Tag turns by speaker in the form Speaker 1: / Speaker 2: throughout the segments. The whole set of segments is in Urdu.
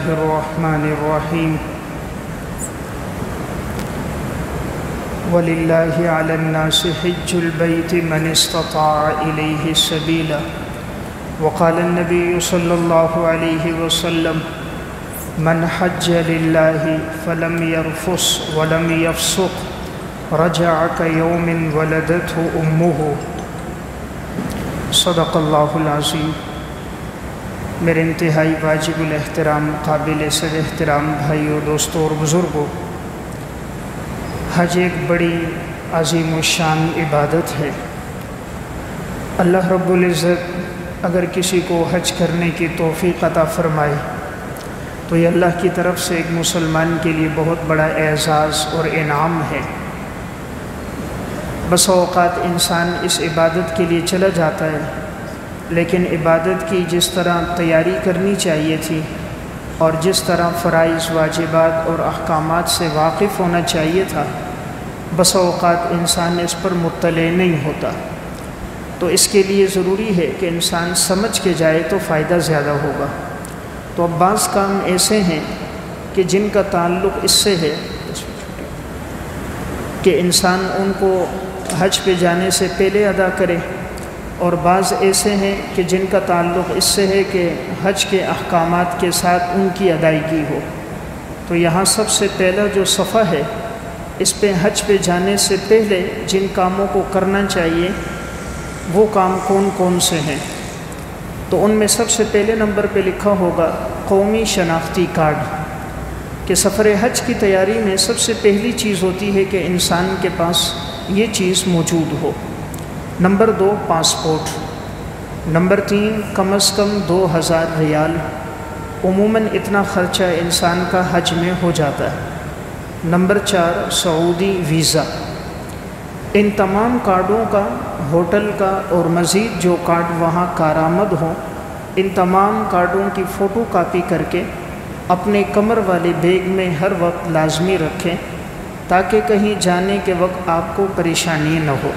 Speaker 1: الرحمن الرحیم وَلِلَّهِ عَلَى النَّاسِ حِجُّ الْبَيْتِ مَنِ اسْتَطَاعَ إِلَيْهِ سَبِيلًا وقال النبي صلى الله عليه وسلم من حج لله فلم يرفث ولم يفسق رجع كيوم ولدته أمه صدق اللہ العظیم۔ میرے انتہائی واجب الاحترام قابل صد احترام بھائیوں، دوستوں اور بزرگوں، حج ایک بڑی عظیم الشان عبادت ہے۔ اللہ رب العزت اگر کسی کو حج کرنے کی توفیق عطا فرمائے تو یہ اللہ کی طرف سے ایک مسلمان کے لیے بہت بڑا اعزاز اور انعام ہے۔ بس اوقات انسان اس عبادت کے لیے چلا جاتا ہے، لیکن عبادت کی جس طرح تیاری کرنی چاہیے تھی اور جس طرح فرائض، واجبات اور احکامات سے واقف ہونا چاہیے تھا، بس اوقات انسان اس پر مطلع نہیں ہوتا۔ تو اس کے لیے ضروری ہے کہ انسان سمجھ کے جائے تو فائدہ زیادہ ہوگا۔ تو اب بعض کام ایسے ہیں کہ جن کا تعلق اس سے ہے کہ انسان ان کو حج پہ جانے سے پہلے ادا کرے، اور بعض ایسے ہیں کہ جن کا تعلق اس سے ہے کہ حج کے احکامات کے ساتھ ان کی ادائیگی ہو۔ تو یہاں سب سے پہلا جو صفحہ ہے، اس پہ حج پہ جانے سے پہلے جن کاموں کو کرنا چاہیے وہ کام کون کون سے ہیں۔ تو ان میں سب سے پہلے نمبر پہ لکھا ہوگا قومی شناختی کارڈ، کہ سفر حج کی تیاری میں سب سے پہلی چیز ہوتی ہے کہ انسان کے پاس یہ چیز موجود ہو۔ Number 2 passport. نمبر 3 کم از کم 2000 ریال، عموماً اتنا خرچہ انسان کا حج میں ہو جاتا ہے۔ نمبر 4 سعودی ویزا۔ ان تمام کارڈوں کا، ہوٹل کا اور مزید جو کارڈ وہاں کارآمد ہوں، ان تمام کارڈوں کی فوٹو کاپی کر کے اپنے کمر والے بیگ میں ہر وقت لازمی رکھیں، تاکہ کہیں جانے کے وقت آپ کو پریشانی نہ ہو۔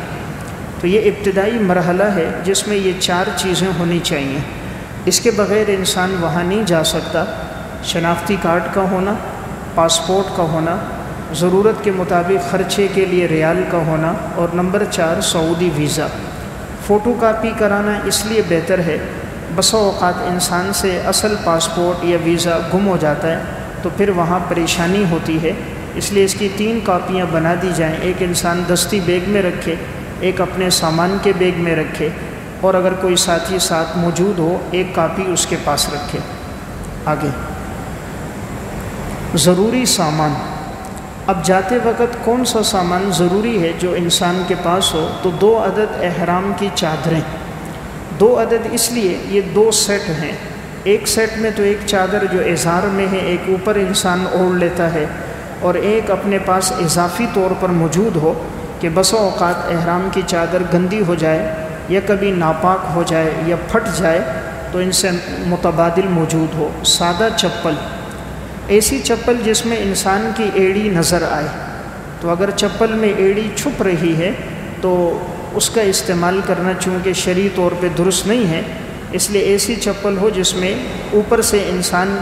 Speaker 1: تو یہ ابتدائی مرحلہ ہے جس میں یہ 4 چیزیں ہونی چاہیے۔ اس کے بغیر انسان وہاں نہیں جا سکتا۔ شناختی کارڈ کا ہونا، پاسپورٹ کا ہونا، ضرورت کے مطابق خرچے کے لیے ریال کا ہونا، اور نمبر 4 سعودی ویزا۔ فوٹو کاپی کرانا اس لیے بہتر ہے، بسا اوقات انسان سے اصل پاسپورٹ یا ویزا گم ہو جاتا ہے تو پھر وہاں پریشانی ہوتی ہے۔ اس لیے اس کی 3 کاپیاں بنا دی جائیں، ایک انسان دستی بیگ میں رکھے، ایک اپنے سامان کے بیگ میں رکھے، اور اگر کوئی ساتھی ساتھ موجود ہو ایک کاپی اس کے پاس رکھے۔ آگے ضروری سامان۔ اب جاتے وقت کون سا سامان ضروری ہے جو انسان کے پاس ہو؟ تو 2 عدد احرام کی چادریں۔ 2 عدد اس لیے، یہ 2 سیٹ ہیں۔ ایک سیٹ میں تو ایک چادر جو ازار میں ہے، ایک اوپر انسان اوڑھ لیتا ہے، اور ایک اپنے پاس اضافی طور پر موجود ہو کہ بسا اوقات احرام کی چادر گندی ہو جائے یا کبھی ناپاک ہو جائے یا پھٹ جائے تو ان سے متبادل موجود ہو۔ سادہ چپل، ایسی چپل جس میں انسان کی ایڑی نظر آئے۔ تو اگر چپل میں ایڑی چھپ رہی ہے تو اس کا استعمال کرنا چونکہ شرعی طور پہ درست نہیں ہے، اس لیے ایسی چپل ہو جس میں اوپر سے انسان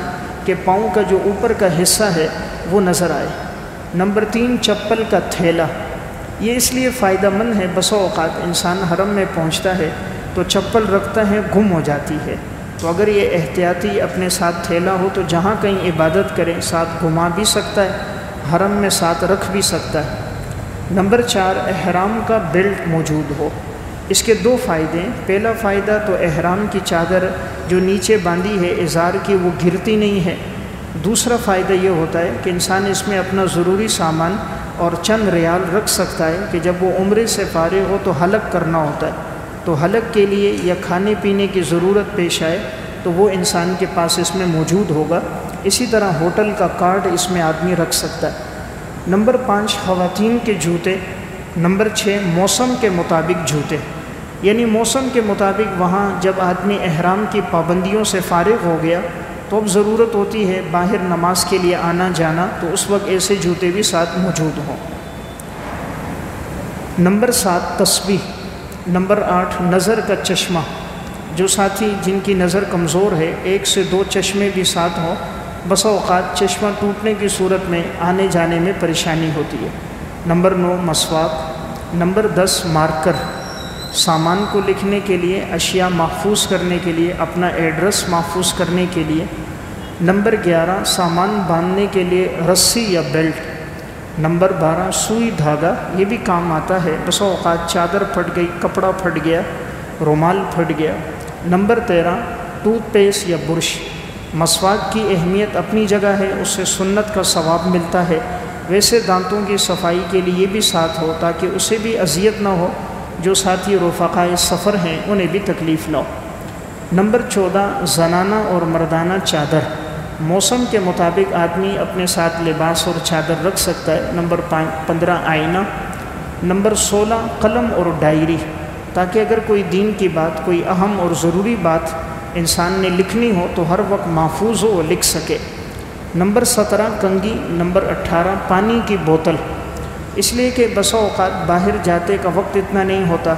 Speaker 1: کے پاؤں کا جو اوپر کا حصہ ہے وہ نظر آئے۔ نمبر 3 چپل کا تھیلا۔ یہ اس لیے فائدہ مند ہے، بسا اوقات انسان حرم میں پہنچتا ہے تو چپل رکھتا ہے، گم ہو جاتی ہے۔ تو اگر یہ احتیاطی اپنے ساتھ تھیلا ہو تو جہاں کہیں عبادت کریں ساتھ گھما بھی سکتا ہے، حرم میں ساتھ رکھ بھی سکتا ہے۔ نمبر 4 احرام کا بیلٹ موجود ہو۔ اس کے 2 فائدے ہیں۔ پہلا فائدہ تو احرام کی چادر جو نیچے باندھی ہے ازار کی، وہ گرتی نہیں ہے۔ دوسرا فائدہ یہ ہوتا ہے کہ انسان اس میں اپنا ضروری سامان اور چند ریال رکھ سکتا ہے کہ جب وہ عمرے سے فارغ ہو تو حلق کرنا ہوتا ہے، تو حلق کے لیے یا کھانے پینے کی ضرورت پیش آئے تو وہ انسان کے پاس اس میں موجود ہوگا۔ اسی طرح ہوٹل کا کارڈ اس میں آدمی رکھ سکتا ہے۔ نمبر 5 خواتین کے جوتے۔ نمبر 6 موسم کے مطابق جوتے، یعنی موسم کے مطابق وہاں جب آدمی احرام کی پابندیوں سے فارغ ہو گیا تو اب ضرورت ہوتی ہے باہر نماز کے لیے آنا جانا، تو اس وقت ایسے جوتے بھی ساتھ موجود ہوں۔ نمبر 7 تسبیح۔ نمبر 8 نظر کا چشمہ۔ جو ساتھی جن کی نظر کمزور ہے، 1 سے 2 چشمے بھی ساتھ ہوں بسا اوقات چشمہ ٹوٹنے کی صورت میں آنے جانے میں پریشانی ہوتی ہے۔ نمبر 9 مسواک۔ نمبر 10 مارکر، سامان کو لکھنے کے لیے، اشیاء محفوظ کرنے کے لیے، اپنا ایڈریس محفوظ کرنے کے لیے۔ نمبر 11 سامان باندھنے کے لیے رسی یا بیلٹ۔ نمبر 12 سوئی دھاگا، یہ بھی کام آتا ہے، بسا اوقات چادر پھٹ گئی، کپڑا پھٹ گیا، رومال پھٹ گیا۔ نمبر 13 ٹوتھ پیسٹ یا برش۔ مسواک کی اہمیت اپنی جگہ ہے، اس سے سنت کا ثواب ملتا ہے، ویسے دانتوں کی صفائی کے لیے یہ بھی ساتھ ہو تاکہ اسے بھی اذیت نہ ہو، جو ساتھی رفقائے سفر ہیں انہیں بھی تکلیف نہ ہو۔ نمبر 14 زنانہ اور مردانہ چادر، موسم کے مطابق آدمی اپنے ساتھ لباس اور چادر رکھ سکتا ہے۔ نمبر 15 آئینہ۔ نمبر 16 قلم اور ڈائری، تاکہ اگر کوئی دین کی بات، کوئی اہم اور ضروری بات انسان نے لکھنی ہو تو ہر وقت محفوظ ہو، وہ لکھ سکے۔ نمبر 17 کنگھی۔ نمبر 18 پانی کی بوتل، اس لیے کہ بسا اوقات باہر جاتے کا وقت اتنا نہیں ہوتا،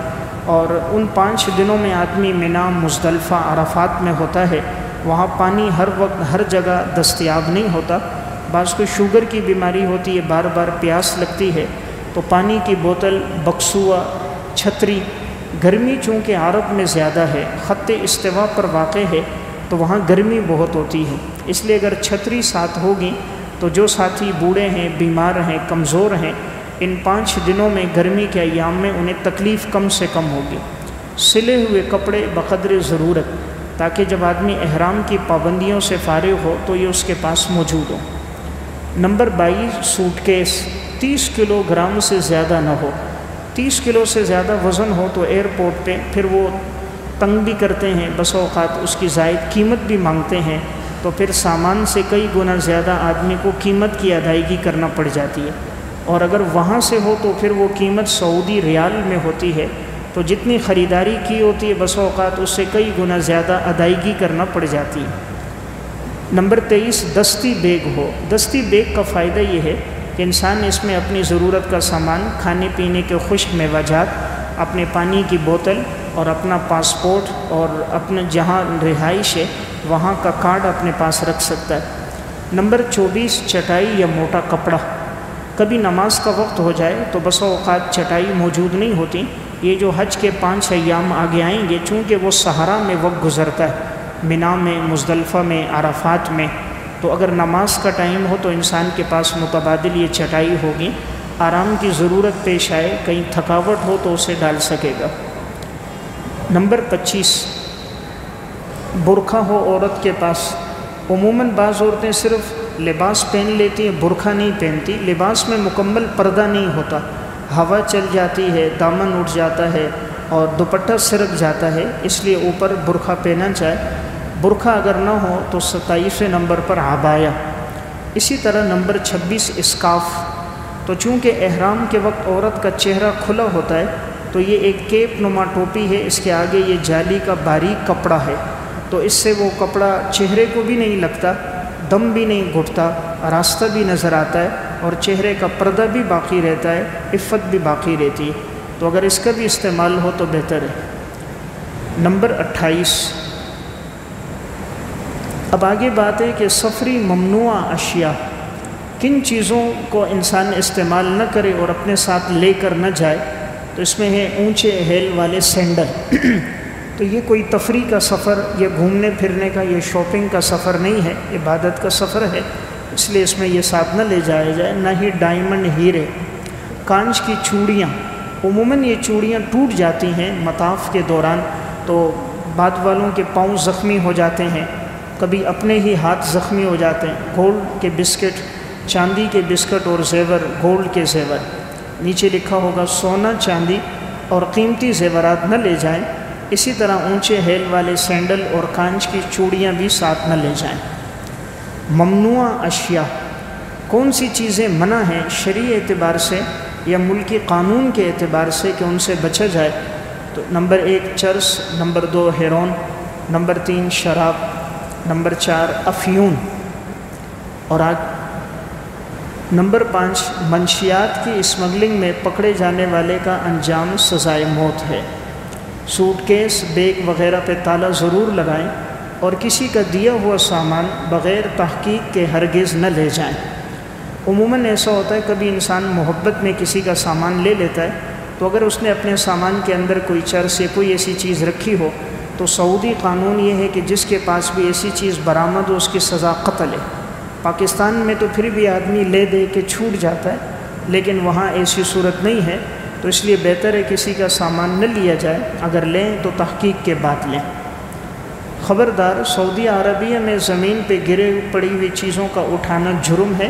Speaker 1: اور ان 5 دنوں میں آدمی منا، مزدلفہ، عرفات میں ہوتا ہے، وہاں پانی ہر وقت ہر جگہ دستیاب نہیں ہوتا۔ بعض کو شوگر کی بیماری ہوتی ہے، بار بار پیاس لگتی ہے، تو پانی کی بوتل، بکسوا، چھتری۔ گرمی چونکہ عرب میں زیادہ ہے، خط استوا پر واقع ہے، تو وہاں گرمی بہت ہوتی ہے، اس لیے اگر چھتری ساتھ ہوگی تو جو ساتھی بوڑھے ہیں، بیمار ہیں، کمزور ہیں، ان 5 دنوں میں گرمی کے ایام میں انہیں تکلیف کم سے کم ہوگی۔ سلے ہوئے کپڑے بقدر ضرورت، تاکہ جب آدمی احرام کی پابندیوں سے فارغ ہو تو یہ اس کے پاس موجود ہو۔ Number 22 suit case, 30 kilo gram سے زیادہ نہ ہو۔ 30 کلو سے زیادہ وزن ہو تو ایئرپورٹ پہ پھر وہ تنگ بھی کرتے ہیں، بسا اوقات اس کی زائد قیمت بھی مانگتے ہیں، تو پھر سامان سے کئی گنا زیادہ آدمی کو قیمت کی ادائیگی کرنا پڑ جاتی ہے، اور اگر وہاں سے ہو تو پھر وہ قیمت سعودی ریال میں ہوتی ہے، تو جتنی خریداری کی ہوتی ہے بسا اوقات اس سے کئی گنا زیادہ ادائیگی کرنا پڑ جاتی ہے۔ نمبر 23 دستی بیگ ہو۔ دستی بیگ کا فائدہ یہ ہے کہ انسان اس میں اپنی ضرورت کا سامان، کھانے پینے کے خشک میوجات، اپنے پانی کی بوتل اور اپنا پاسپورٹ اور اپنے جہاں رہائش ہے وہاں کا کارڈ اپنے پاس رکھ سکتا ہے۔ نمبر 24 چٹائی یا موٹا کپڑا۔ کبھی نماز کا وقت ہو جائے تو بسا اوقات چٹائی موجود نہیں ہوتی، یہ جو حج کے 5 ایام آگے آئیں گے، چونکہ وہ صحرا میں وقت گزرتا ہے، منا میں، مزدلفہ میں، عرفات میں، تو اگر نماز کا ٹائم ہو تو انسان کے پاس متبادل یہ چٹائی ہوگی، آرام کی ضرورت پیش آئے، کہیں تھکاوٹ ہو تو اسے ڈال سکے گا۔ نمبر 25 برقع ہو عورت کے پاس۔ عموماً بعض عورتیں صرف لباس پہن لیتی ہیں، برقع نہیں پہنتی، لباس میں مکمل پردہ نہیں ہوتا، ہوا چل جاتی ہے، دامن اٹھ جاتا ہے اور دوپٹہ سرک جاتا ہے، اس لیے اوپر برقع پہننا چاہے۔ برقع اگر نہ ہو تو 27 نمبر پر عبایا۔ اسی طرح نمبر 26 اسکارف۔ تو چونکہ احرام کے وقت عورت کا چہرہ کھلا ہوتا ہے تو یہ ایک کیپ نما ٹوپی ہے، اس کے آگے یہ جالی کا باریک کپڑا ہے، تو اس سے وہ کپڑا چہرے کو بھی نہیں لگتا، دم بھی نہیں گھٹتا، راستہ بھی نظر آتا ہے، اور چہرے کا پردہ بھی باقی رہتا ہے، عفت بھی باقی رہتی ہے، تو اگر اس کا بھی استعمال ہو تو بہتر ہے۔ نمبر 28 اب آگے بات ہے کہ سفری ممنوع اشیاء، کن چیزوں کو انسان استعمال نہ کرے اور اپنے ساتھ لے کر نہ جائے، تو اس میں ہے اونچے ہیل والے سینڈل۔ تو یہ کوئی تفریح کا سفر یا گھومنے پھرنے کا یا شاپنگ کا سفر نہیں ہے، عبادت کا سفر ہے، اس لیے اس میں یہ ساتھ نہ لے جایا جائے۔ نہ ہی ڈائمنڈ، ہیرے، کانچ کی چوڑیاں، عموماً یہ چوڑیاں ٹوٹ جاتی ہیں مطاف کے دوران، تو بعد والوں کے پاؤں زخمی ہو جاتے ہیں، کبھی اپنے ہی ہاتھ زخمی ہو جاتے ہیں۔ گولڈ کے بسکٹ، چاندی کے بسکٹ اور زیور، گولڈ کے زیور، نیچے لکھا ہوگا سونا، چاندی اور قیمتی زیورات نہ لے جائیں۔ اسی طرح اونچے ہیل والے سینڈل اور کانچ کی چوڑیاں بھی ساتھ نہ لے جائیں۔ ممنوع اشیاء، کون سی چیزیں منع ہیں شرعی اعتبار سے یا ملکی قانون کے اعتبار سے کہ ان سے بچا جائے، تو نمبر 1 چرس، نمبر 2 ہیرون، نمبر 3 شراب، نمبر 4 افیون، اور نمبر 5 منشیات کی اسمگلنگ میں پکڑے جانے والے کا انجام سزائے موت ہے۔ سوٹ کیس، بیگ وغیرہ پہ تالا ضرور لگائیں، اور کسی کا دیا ہوا سامان بغیر تحقیق کے ہرگز نہ لے جائیں۔ عموماً ایسا ہوتا ہے کبھی انسان محبت میں کسی کا سامان لے لیتا ہے، تو اگر اس نے اپنے سامان کے اندر کوئی چرس یا کوئی ایسی چیز رکھی ہو تو سعودی قانون یہ ہے کہ جس کے پاس بھی ایسی چیز برآمد ہو اس کی سزا قتل ہے۔ پاکستان میں تو پھر بھی آدمی لے دے کے چھوٹ جاتا ہے، لیکن وہاں ایسی صورت نہیں ہے، تو اس لیے بہتر ہے کسی کا سامان نہ لیا جائے، اگر لیں تو تحقیق کے بعد لیں۔ خبردار، سعودی عربیہ میں زمین پہ گرے پڑی ہوئی چیزوں کا اٹھانا جرم ہے۔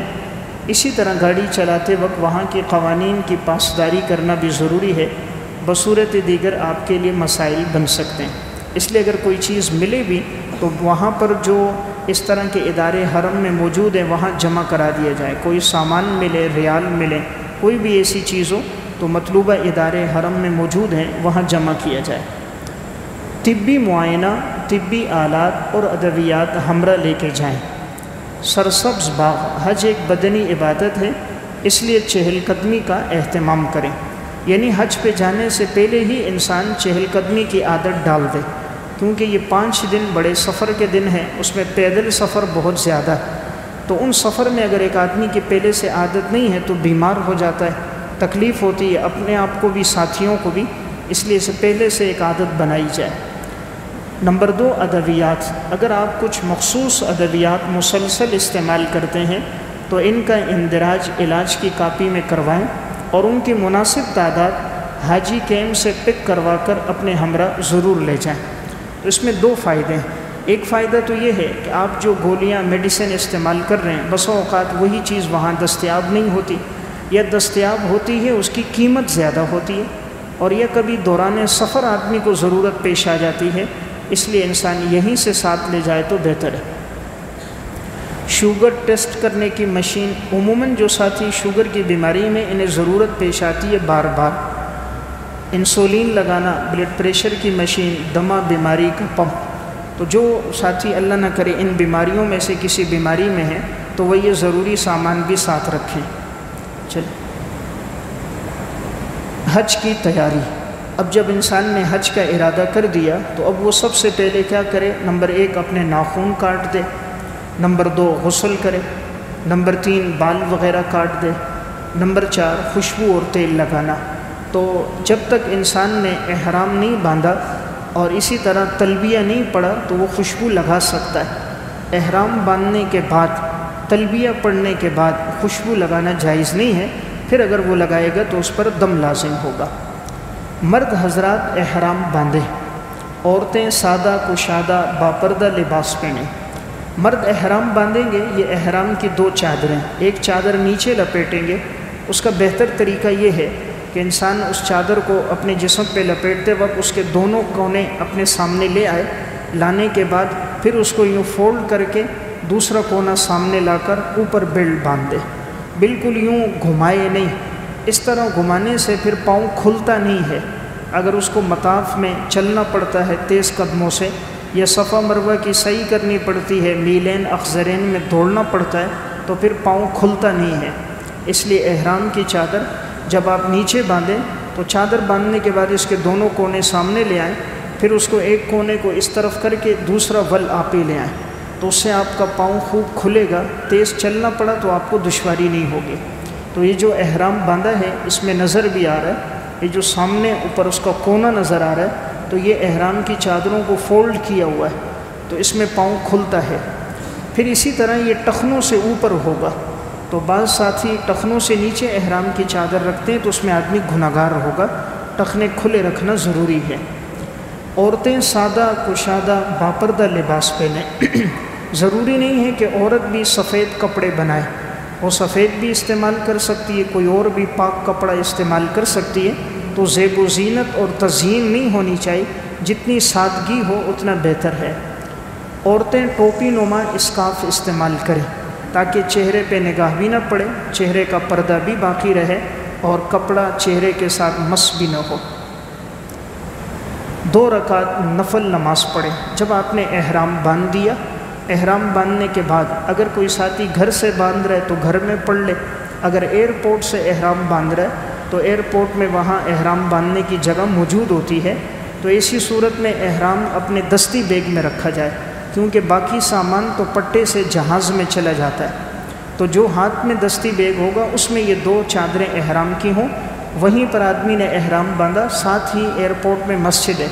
Speaker 1: اسی طرح گاڑی چلاتے وقت وہاں کے قوانین کی پاسداری کرنا بھی ضروری ہے، بصورت دیگر آپ کے لیے مسائل بن سکتے ہیں۔ اس لیے اگر کوئی چیز ملے بھی تو وہاں پر جو اس طرح کے ادارے حرم میں موجود ہیں وہاں جمع کرا دیا جائے۔ کوئی سامان ملے، ریال ملے، کوئی بھی ایسی چیز ہو تو مطلوبہ ادارے حرم میں موجود ہیں وہاں جمع کیا جائے۔ طبی معائنہ، طبی آلات اور ادویات ہمراہ لے کے جائیں۔ سرسبز باغ، حج ایک بدنی عبادت ہے، اس لیے چہل قدمی کا اہتمام کریں، یعنی حج پہ جانے سے پہلے ہی انسان چہل قدمی کی عادت ڈال دے، کیونکہ یہ 5 دن بڑے سفر کے دن ہیں، اس میں پیدل سفر بہت زیادہ ہے، تو ان سفر میں اگر ایک آدمی کی پہلے سے عادت نہیں ہے تو بیمار ہو جاتا ہے، تکلیف ہوتی ہے اپنے آپ کو بھی ساتھیوں کو بھی، اس لیے اسے پہلے سے ایک عادت بنائی جائے۔ نمبر 2، ادویات۔ اگر آپ کچھ مخصوص ادویات مسلسل استعمال کرتے ہیں تو ان کا اندراج علاج کی کاپی میں کروائیں اور ان کی مناسب تعداد حاجی کیمپ سے پک کروا کر اپنے ہمراہ ضرور لے جائیں۔ تو اس میں 2 فائدے ہیں۔ ایک فائدہ تو یہ ہے کہ آپ جو گولیاں میڈیسن استعمال کر رہے ہیں بسا اوقات وہی چیز وہاں دستیاب نہیں ہوتی، یا دستیاب ہوتی ہے اس کی قیمت زیادہ ہوتی ہے، اور یا کبھی دوران سفر آدمی کو ضرورت پیش آ جاتی ہے، اس لیے انسان یہیں سے ساتھ لے جائے تو بہتر ہے۔ شوگر ٹیسٹ کرنے کی مشین، عموماً جو ساتھی شوگر کی بیماری میں انہیں ضرورت پیش آتی ہے بار بار، انسولین لگانا، بلڈ پریشر کی مشین، دمہ بیماری کا پمپ، تو جو ساتھی اللہ نہ کرے ان بیماریوں میں سے کسی بیماری میں ہیں تو وہ یہ ضروری سامان بھی ساتھ رکھیں۔ چلیں، حج کی تیاری۔ اب جب انسان نے حج کا ارادہ کر دیا تو اب وہ سب سے پہلے کیا کرے؟ نمبر 1 اپنے ناخن کاٹ دے، نمبر 2 غسل کرے، نمبر 3 بال وغیرہ کاٹ دے، نمبر 4 خوشبو اور تیل لگانا۔ تو جب تک انسان نے احرام نہیں باندھا اور اسی طرح تلبیہ نہیں پڑھا تو وہ خوشبو لگا سکتا ہے۔ احرام باندھنے کے بعد، تلبیہ پڑھنے کے بعد خوشبو لگانا جائز نہیں ہے، پھر اگر وہ لگائے گا تو اس پر دم لازم ہوگا۔ مرد حضرات احرام باندھیں، عورتیں سادہ کشادہ باپردہ لباس پہنیں۔ مرد احرام باندھیں گے، یہ احرام کی 2 چادریں، ایک چادر نیچے لپیٹیں گے۔ اس کا بہتر طریقہ یہ ہے کہ انسان اس چادر کو اپنے جسم پہ لپیٹتے وقت اس کے دونوں کونے اپنے سامنے لے آئے، لانے کے بعد پھر اس کو یوں فولڈ کر کے دوسرا کونا سامنے لا کر اوپر بیلٹ باندھ دے، بالکل یوں گھمائے نہیں۔ اس طرح گھمانے سے پھر پاؤں کھلتا نہیں ہے۔ اگر اس کو مطاف میں چلنا پڑتا ہے تیز قدموں سے، یا صفا مروہ کی سعی کرنی پڑتی ہے، میلین اخضرین میں دوڑنا پڑتا ہے، تو پھر پاؤں کھلتا نہیں ہے۔ اس لیے احرام کی چادر جب آپ نیچے باندھیں تو چادر باندھنے کے بعد اس کے دونوں کونے سامنے لے آئیں، پھر اس کو ایک کونے کو اس طرف کر کے دوسرا ول آپ ہی لے آئیں، تو اس سے آپ کا پاؤں خوب کھلے گا، تیز چلنا پڑا تو آپ کو دشواری نہیں ہوگی۔ تو یہ جو احرام باندھا ہے اس میں نظر بھی آ رہا ہے، یہ جو سامنے اوپر اس کا کونا نظر آ رہا ہے، تو یہ احرام کی چادروں کو فولڈ کیا ہوا ہے، تو اس میں پاؤں کھلتا ہے۔ پھر اسی طرح یہ ٹخنوں سے اوپر ہوگا، تو بعض ساتھی ٹخنوں سے نیچے احرام کی چادر رکھتے ہیں تو اس میں آدمی گنہگار ہوگا، ٹخنے کھلے رکھنا ضروری ہے۔ عورتیں سادہ کشادہ باپردہ لباس پہنیں۔ ضروری نہیں ہے کہ عورت بھی سفید کپڑے بنائے، وہ سفید بھی استعمال کر سکتی ہے، کوئی اور بھی پاک کپڑا استعمال کر سکتی ہے، تو زیب و زینت اور تزئین نہیں ہونی چاہیے، جتنی سادگی ہو اتنا بہتر ہے۔ عورتیں ٹوپی نما اسکارف استعمال کریں تاکہ چہرے پہ نگاہ بھی نہ پڑے، چہرے کا پردہ بھی باقی رہے اور کپڑا چہرے کے ساتھ مس بھی نہ ہو۔ 2 رکعت نفل نماز پڑھیں جب آپ نے احرام باندھ دیا۔ احرام باندھنے کے بعد اگر کوئی ساتھی گھر سے باندھ رہے تو گھر میں پڑھ لے، اگر ایئرپورٹ سے احرام باندھ رہے تو ایئرپورٹ میں وہاں احرام باندھنے کی جگہ موجود ہوتی ہے، تو ایسی صورت میں احرام اپنے دستی بیگ میں رکھا جائے، کیونکہ باقی سامان تو پٹے سے جہاز میں چلا جاتا ہے، تو جو ہاتھ میں دستی بیگ ہوگا اس میں یہ 2 چادریں احرام کی ہوں، وہیں پر آدمی نے احرام باندھا، ساتھ ہی ایئرپورٹ میں مسجد ہے،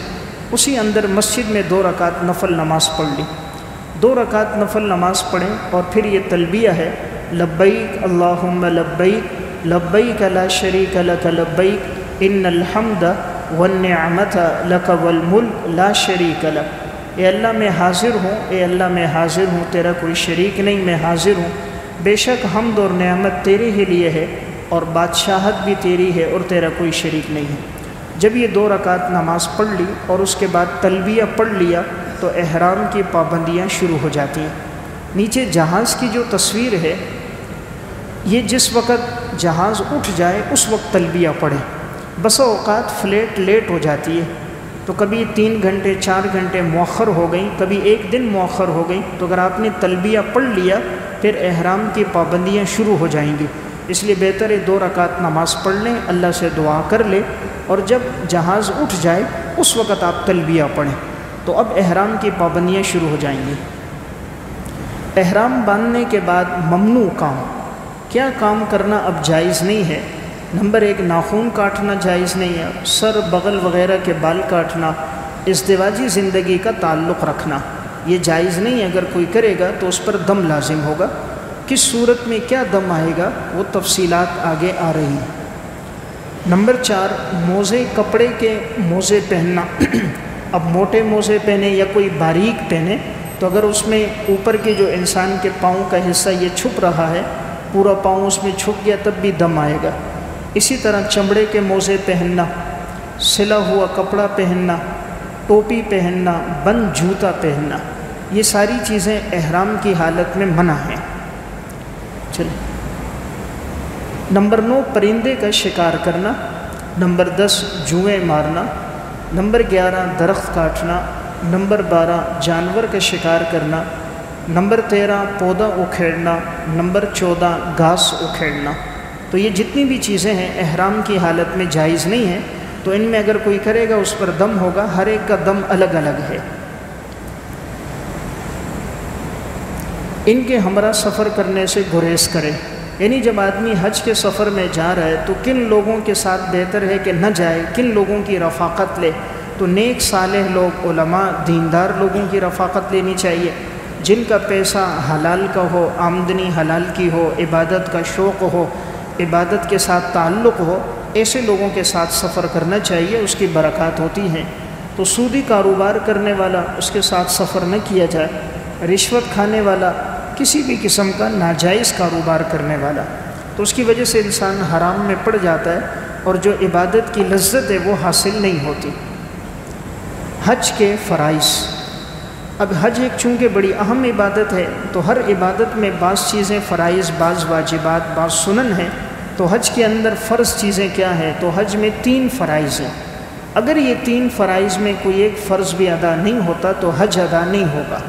Speaker 1: اسی اندر مسجد میں 2 رکعت نفل نماز پڑھ لی، 2 رکعت نفل نماز پڑھیں، اور پھر یہ تلبیہ ہے لبیک اللہم لبیک لبیک لا شریک لک لبیک ان الحمد والنعمت لک والملک لا شریک لک۔ اے اللہ میں حاضر ہوں، اے اللہ میں حاضر ہوں، تیرا کوئی شریک نہیں، میں حاضر ہوں، بے شک حمد اور نعمت تیرے ہی لیے ہے اور بادشاہت بھی تیری ہے اور تیرا کوئی شریک نہیں ہے۔ جب یہ 2 رکعت نماز پڑھ لی اور اس کے بعد تلبیہ پڑھ لیا تو احرام کی پابندیاں شروع ہو جاتی ہیں۔ نیچے جہاز کی جو تصویر ہے، یہ جس وقت جہاز اٹھ جائے اس وقت تلبیہ پڑھیں۔ بسا اوقات فلیٹ لیٹ ہو جاتی ہے، تو کبھی 3 گھنٹے 4 گھنٹے مؤخر ہو گئی، کبھی 1 دن مؤخر ہو گئی، تو اگر آپ نے تلبیہ پڑھ لیا پھر احرام کی پابندیاں شروع ہو جائیں گی، اس لیے بہتر ہے 2 رکعت نماز پڑھ لیں، اللہ سے دعا کر لیں، اور جب جہاز اٹھ جائے اس وقت آپ تلبیہ پڑھیں، تو اب احرام کی پابندیاں شروع ہو جائیں گی۔ احرام باندھنے کے بعد ممنوع کام، کیا کام کرنا اب جائز نہیں ہے؟ نمبر 1، ناخن کاٹنا جائز نہیں ہے، سر بغل وغیرہ کے بال کاٹنا، ازدواجی زندگی کا تعلق رکھنا یہ جائز نہیں ہے۔ اگر کوئی کرے گا تو اس پر دم لازم ہوگا، کس صورت میں کیا دم آئے گا وہ تفصیلات آگے آ رہی ہیں۔ نمبر 4، موزے، کپڑے کے موزے پہننا۔ اب موٹے موزے پہنے یا کوئی باریک پہنے تو اگر اس میں اوپر کے جو انسان کے پاؤں کا حصہ یہ چھپ رہا ہے، پورا پاؤں اس میں چھپ گیا تب بھی دم آئے گا۔ اسی طرح چمڑے کے موزے پہننا، سلا ہوا کپڑا پہننا، ٹوپی پہننا، بند جوتا پہننا، یہ ساری چیزیں احرام کی حالت میں منع ہیں۔ چلیں، نمبر 9، پرندے کا شکار کرنا۔ نمبر 10، جوئیں مارنا۔ نمبر 11، درخت کاٹنا۔ نمبر 12، جانور کا شکار کرنا۔ نمبر 13، پودا اکھیڑنا۔ نمبر 14، گھاس اکھیڑنا۔ تو یہ جتنی بھی چیزیں ہیں احرام کی حالت میں جائز نہیں ہیں، تو ان میں اگر کوئی کرے گا اس پر دم ہوگا، ہر ایک کا دم الگ الگ ہے۔ ان کے ہمراہ سفر کرنے سے گریز کرے، یعنی جب آدمی حج کے سفر میں جا رہا ہے تو کن لوگوں کے ساتھ بہتر ہے کہ نہ جائے، کن لوگوں کی رفاقت لے، تو نیک صالح لوگ، علماء، دیندار لوگوں کی رفاقت لینی چاہیے، جن کا پیسہ حلال کا ہو، آمدنی حلال کی ہو، عبادت کا شوق ہو، عبادت کے ساتھ تعلق ہو، ایسے لوگوں کے ساتھ سفر کرنا چاہیے، اس کی برکات ہوتی ہیں۔ تو سودی کاروبار کرنے والا اس کے ساتھ سفر نہ کیا جائے، رشوت کھانے والا، کسی بھی قسم کا ناجائز کاروبار کرنے والا، تو اس کی وجہ سے انسان حرام میں پڑ جاتا ہے اور جو عبادت کی لذت ہے وہ حاصل نہیں ہوتی۔ حج کے فرائض۔ اب حج ایک چونکہ بڑی اہم عبادت ہے تو ہر عبادت میں بعض چیزیں فرائض، بعض واجبات، بعض سنن ہیں، تو حج کے اندر فرض چیزیں کیا ہیں؟ تو حج میں 3 فرائض ہیں، اگر یہ 3 فرائض میں کوئی ایک فرض بھی ادا نہیں ہوتا تو حج ادا نہیں ہوگا۔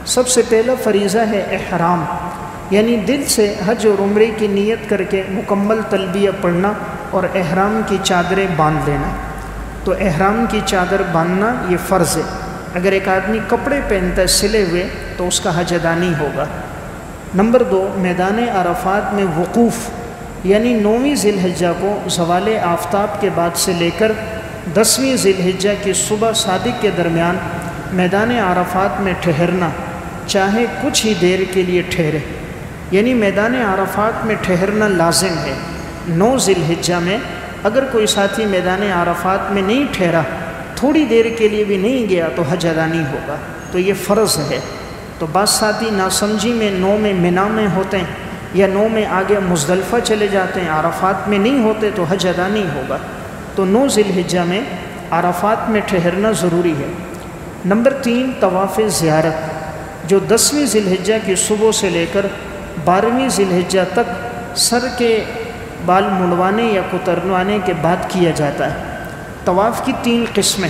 Speaker 1: سب سے پہلا فریضہ ہے احرام، یعنی دل سے حج اور عمرے کی نیت کر کے مکمل تلبیہ پڑھنا اور احرام کی چادریں باندھ لینا۔ تو احرام کی چادر باندھنا یہ فرض ہے، اگر ایک آدمی کپڑے پہنتا ہے سلے ہوئے تو اس کا حج ادا نہیں ہوگا۔ نمبر 2، میدان عرفات میں وقوف، یعنی 9ویں ذی الحجہ کو زوال آفتاب کے بعد سے لے کر 10ویں ذی الحجہ کی صبح صادق کے درمیان میدان عرفات میں ٹھہرنا، چاہے کچھ ہی دیر کے لیے ٹھہرے، یعنی میدان عرفات میں ٹھہرنا لازم ہے۔ 9 ذی الحجہ میں اگر کوئی ساتھی میدان عرفات میں نہیں ٹھہرا، تھوڑی دیر کے لیے بھی نہیں گیا تو حج ادا نہیں ہوگا، تو یہ فرض ہے۔ تو بعض ساتھی ناسمجھی میں 9 میں منا میں ہوتے ہیں یا 9 میں آگے مزدلفہ چلے جاتے ہیں، عرفات میں نہیں ہوتے تو حج ادا نہیں ہوگا۔ تو 9 ذی الحجہ میں عرفات میں ٹھہرنا ضروری ہے۔ نمبر 3، طواف زیارت، جو 10ویں ذی الحجہ کی صبح سے لے کر 12ویں ذی الحجہ تک سر کے بال منڈوانے یا کتروانے کے بعد کیا جاتا ہے۔ طواف کی 3 قسمیں،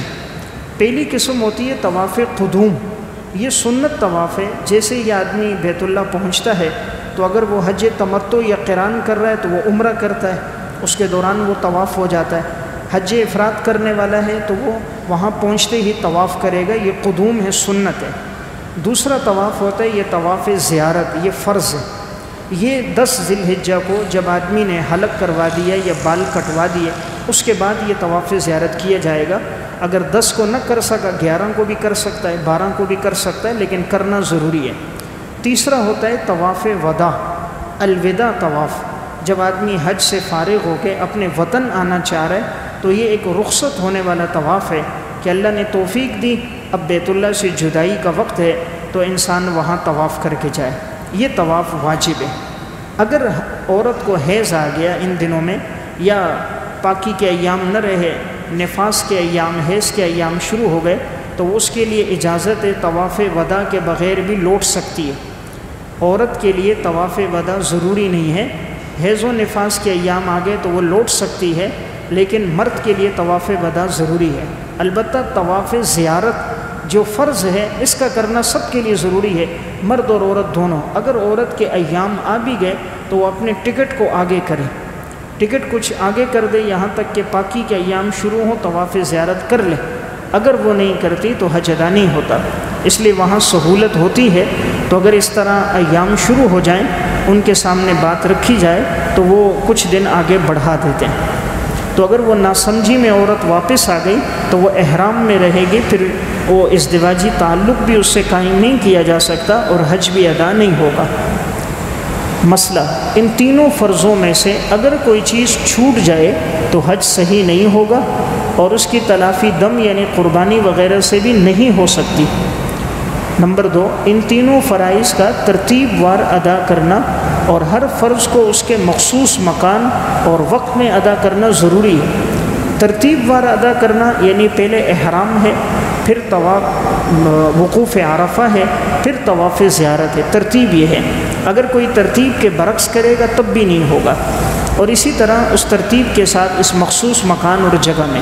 Speaker 1: پہلی قسم ہوتی ہے طواف قدوم، یہ سنت طواف ہے، جیسے یہ آدمی بیت اللہ پہنچتا ہے تو اگر وہ حج تمتع یا قران کر رہا ہے تو وہ عمرہ کرتا ہے، اس کے دوران وہ طواف ہو جاتا ہے۔ حج افراد کرنے والا ہے تو وہ وہاں پہنچتے ہی طواف کرے گا، یہ قدوم ہے، سنت ہے۔ دوسرا طواف ہوتا ہے یہ طواف زیارت، یہ فرض ہے۔ یہ 10 ذی الحجہ کو جب آدمی نے حلق کروا دیا یا بال کٹوا دیے اس کے بعد یہ طواف زیارت کیا جائے گا۔ اگر 10 کو نہ کر سکا 11 کو بھی کر سکتا ہے، 12 کو بھی کر سکتا ہے، لیکن کرنا ضروری ہے۔ تیسرا ہوتا ہے طواف وداع، الوداع طواف، جب آدمی حج سے فارغ ہو کے اپنے وطن آنا چاہ رہا ہے تو یہ ایک رخصت ہونے والا طواف ہے کہ اللہ نے توفیق دی، اب بیت اللہ سے جدائی کا وقت ہے تو انسان وہاں طواف کر کے جائے، یہ طواف واجب ہے۔ اگر عورت کو حیض آ گیا ان دنوں میں یا پاکی کے ایام نہ رہے، نفاس کے ایام، حیض کے ایام شروع ہو گئے تو اس کے لیے اجازت ہے، طواف وداع کے بغیر بھی لوٹ سکتی ہے۔ عورت کے لیے طواف وداع ضروری نہیں ہے، حیض و نفاس کے ایام آ گئے تو وہ لوٹ سکتی ہے، لیکن مرد کے لیے طواف وداع ضروری ہے۔ البتہ طواف زیارت جو فرض ہے اس کا کرنا سب کے لیے ضروری ہے، مرد اور عورت دونوں۔ اگر عورت کے ایام آ بھی گئے تو وہ اپنے ٹکٹ کو آگے کرے، ٹکٹ کچھ آگے کر دے یہاں تک کہ پاکی کے ایام شروع ہوں، طواف زیارت کر لے۔ اگر وہ نہیں کرتی تو حج ادا نہیں ہوتا، اس لیے وہاں سہولت ہوتی ہے۔ تو اگر اس طرح ایام شروع ہو جائیں، ان کے سامنے بات رکھی جائے تو وہ کچھ دن آگے بڑھا دیتے ہیں۔ تو اگر وہ ناسمجھی میں عورت واپس آ گئی تو وہ احرام میں رہے گی، پھر وہ ازدواجی تعلق بھی اس سے قائم نہیں کیا جا سکتا اور حج بھی ادا نہیں ہوگا۔ مسئلہ، ان تینوں فرضوں میں سے اگر کوئی چیز چھوٹ جائے تو حج صحیح نہیں ہوگا اور اس کی تلافی دم یعنی قربانی وغیرہ سے بھی نہیں ہو سکتی۔ نمبر 2، ان تینوں فرائض کا ترتیب وار ادا کرنا اور ہر فرض کو اس کے مخصوص مکان اور وقت میں ادا کرنا ضروری ہے۔ ترتیب وار ادا کرنا یعنی پہلے احرام ہے، پھر طواف وقوف عرفہ ہے، پھر طواف زیارت ہے، ترتیب یہ ہے۔ اگر کوئی ترتیب کے برعکس کرے گا تب بھی نہیں ہوگا۔ اور اسی طرح اس ترتیب کے ساتھ اس مخصوص مکان اور جگہ میں۔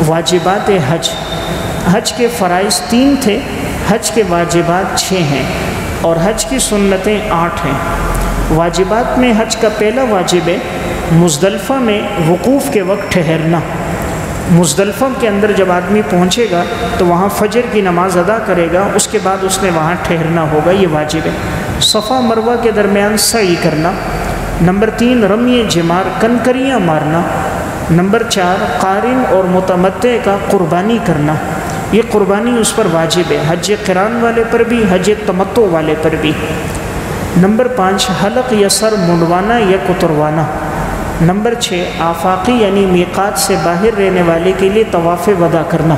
Speaker 1: واجبات حج، حج کے فرائض 3 تھے، حج کے واجبات 6 ہیں اور حج کی سنتیں 8 ہیں۔ واجبات میں حج کا پہلا واجب ہے مزدلفہ میں وقوف کے وقت ٹھہرنا۔ مزدلفہ کے اندر جب آدمی پہنچے گا تو وہاں فجر کی نماز ادا کرے گا، اس کے بعد اس نے وہاں ٹھہرنا ہوگا، یہ واجب ہے۔ صفا مروہ کے درمیان سعی کرنا۔ نمبر 3، رمی جمار، کنکریاں مارنا۔ نمبر 4، قارن اور متمتع کا قربانی کرنا، یہ قربانی اس پر واجب ہے، حج قران والے پر بھی، حج تمتع والے پر بھی۔ نمبر 5، حلق یا سر منڈوانا یا کتروانا۔ نمبر 6، آفاقی یعنی میقات سے باہر رہنے والے کے لیے طواف وداع کرنا۔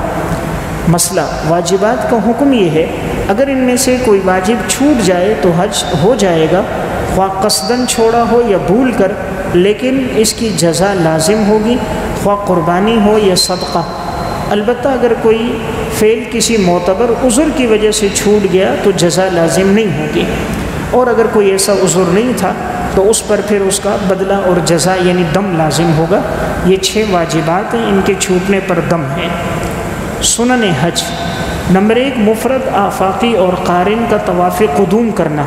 Speaker 1: مسئلہ، واجبات کا حکم یہ ہے اگر ان میں سے کوئی واجب چھوٹ جائے تو حج ہو جائے گا، خواہ قصداً چھوڑا ہو یا بھول کر، لیکن اس کی جزا لازم ہوگی، خواہ قربانی ہو یا صدقہ۔ البتہ اگر کوئی فعل کسی معتبر عذر کی وجہ سے چھوٹ گیا تو جزا لازم نہیں ہوگی، اور اگر کوئی ایسا عذر نہیں تھا تو اس پر پھر اس کا بدلہ اور جزا یعنی دم لازم ہوگا۔ یہ 6 واجبات ہیں، ان کے چھوٹنے پر دم ہے۔ سنن حج، نمبر 1، مفرد، آفاقی اور قارن کا طواف قدوم کرنا۔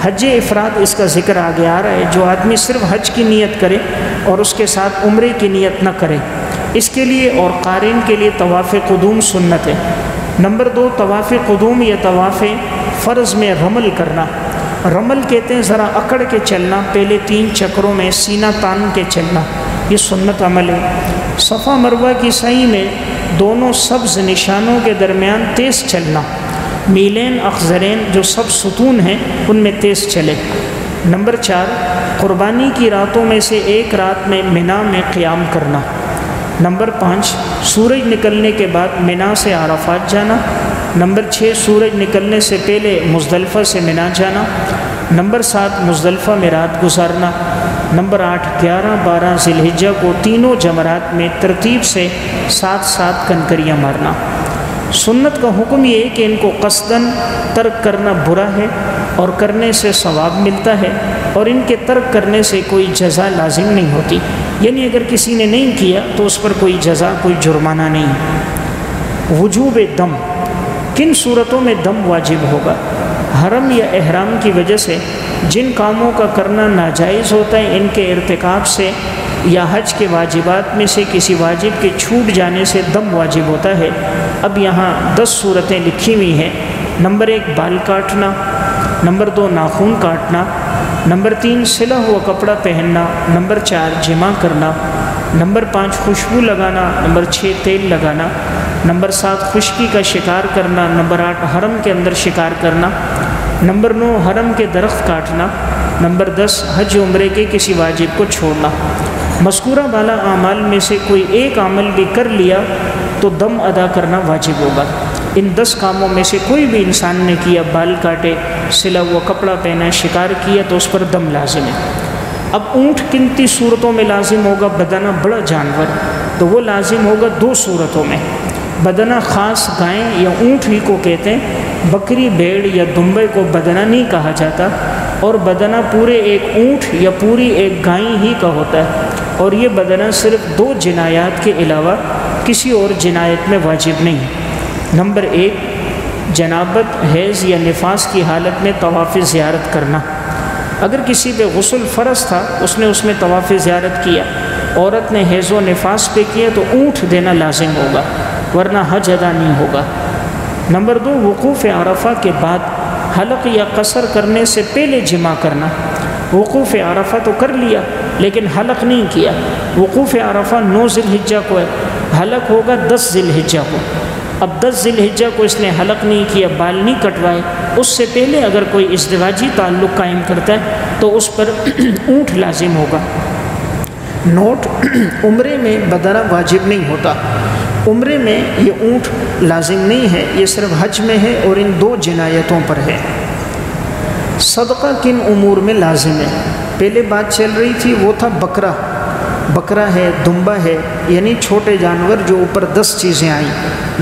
Speaker 1: حج افراد اس کا ذکر آگے آ رہا ہے، جو آدمی صرف حج کی نیت کرے اور اس کے ساتھ عمرے کی نیت نہ کرے، اس کے لیے اور قارن کے لیے طواف قدوم سنت ہے۔ نمبر 2، طواف قدوم یا طواف فرض میں رمل کرنا۔ رمل کہتے ہیں ذرا اکڑ کے چلنا، پہلے 3 چکروں میں سینہ تان کے چلنا، یہ سنت عمل ہے۔ صفا مروہ کی سعی میں دونوں سبز نشانوں کے درمیان تیز چلنا، میلین اخضرین جو سب ستون ہیں ان میں تیز چلے۔ نمبر 4، قربانی کی راتوں میں سے ایک رات میں منا میں قیام کرنا۔ نمبر 5، سورج نکلنے کے بعد منا سے عرفات جانا۔ نمبر 6، سورج نکلنے سے پہلے مزدلفہ سے منا جانا۔ نمبر 7، مزدلفہ میں رات گزارنا۔ نمبر 8، 11، 12 ذی الحجہ کو تینوں جمرات میں ترتیب سے 7 کنکریاں مارنا۔ سنت کا حکم یہ ہے کہ ان کو قصداً ترک کرنا برا ہے اور کرنے سے ثواب ملتا ہے، اور ان کے ترک کرنے سے کوئی جزا لازم نہیں ہوتی، یعنی اگر کسی نے نہیں کیا تو اس پر کوئی جزا، کوئی جرمانہ نہیں۔ وجوب دم، کن صورتوں میں دم واجب ہوگا؟ حرم یا احرام کی وجہ سے جن کاموں کا کرنا ناجائز ہوتا ہے ان کے ارتکاب سے یا حج کے واجبات میں سے کسی واجب کے چھوٹ جانے سے دم واجب ہوتا ہے۔ اب یہاں 10 صورتیں لکھی ہوئی ہیں، نمبر 1 بال کاٹنا، نمبر 2 ناخن کاٹنا، نمبر 3 سلا ہوا کپڑا پہننا، نمبر 4 جمع کرنا، نمبر 5 خوشبو لگانا، نمبر 6 تیل لگانا، نمبر 7 خشکی کا شکار کرنا، نمبر 8 حرم کے اندر شکار کرنا، نمبر 9 حرم کے درخت کاٹنا، نمبر 10 حج عمرے کے کسی واجب کو چھوڑنا۔ مذکورہ بالا اعمال میں سے کوئی ایک عمل بھی کر لیا تو دم ادا کرنا واجب ہوگا۔ ان 10 کاموں میں سے کوئی بھی انسان نے کیا، بال کاٹے، سلا ہوا کپڑا پہنا، شکار کیا، تو اس پر دم لازم ہے۔ اب اونٹ کنتی صورتوں میں لازم ہوگا، بدنہ بڑا جانور تو وہ لازم ہوگا 2 صورتوں میں۔ بدنہ خاص گائیں یا اونٹ ہی کو کہتے ہیں، بکری، بھیڑ یا دمبے کو بدنہ نہیں کہا جاتا، اور بدنہ پورے ایک اونٹ یا پوری ایک گائیں ہی کا ہوتا ہے، اور یہ بدنہ صرف 2 جنایات کے علاوہ کسی اور جنایت میں واجب نہیں۔ نمبر 1 جنابت، حیض یا نفاس کی حالت میں طواف زیارت کرنا۔ اگر کسی پہ غسل فرض تھا، اس نے طواف زیارت کیا، عورت نے حیض و نفاس پہ کیا تو اونٹ دینا لازم ہوگا، ورنہ حج ادا نہیں ہوگا۔ نمبر 2 وقوف عرفہ کے بعد حلق یا قصر کرنے سے پہلے جمع کرنا۔ وقوف عرفہ تو کر لیا لیکن حلق نہیں کیا۔ وقوف عرفہ 9 ذی الحجہ کو ہے، حلق ہوگا 10 ذی الحجہ کو۔ اب 10 ذی الحجہ کو اس نے حلق نہیں کیا، بال نہیں کٹوائے، اس سے پہلے اگر کوئی ازدواجی تعلق قائم کرتا ہے تو اس پر اونٹ لازم ہوگا۔ نوٹ: عمرے میں بدنہ واجب نہیں ہوتا، عمرے میں یہ اونٹ لازم نہیں ہے، یہ صرف حج میں ہے اور ان 2 جنایتوں پر ہے۔ صدقہ کن امور میں لازم ہے؟ پہلے بات چل رہی تھی وہ تھا بکرا ہے، دمبا ہے، یعنی چھوٹے جانور جو اوپر 10 چیزیں آئیں۔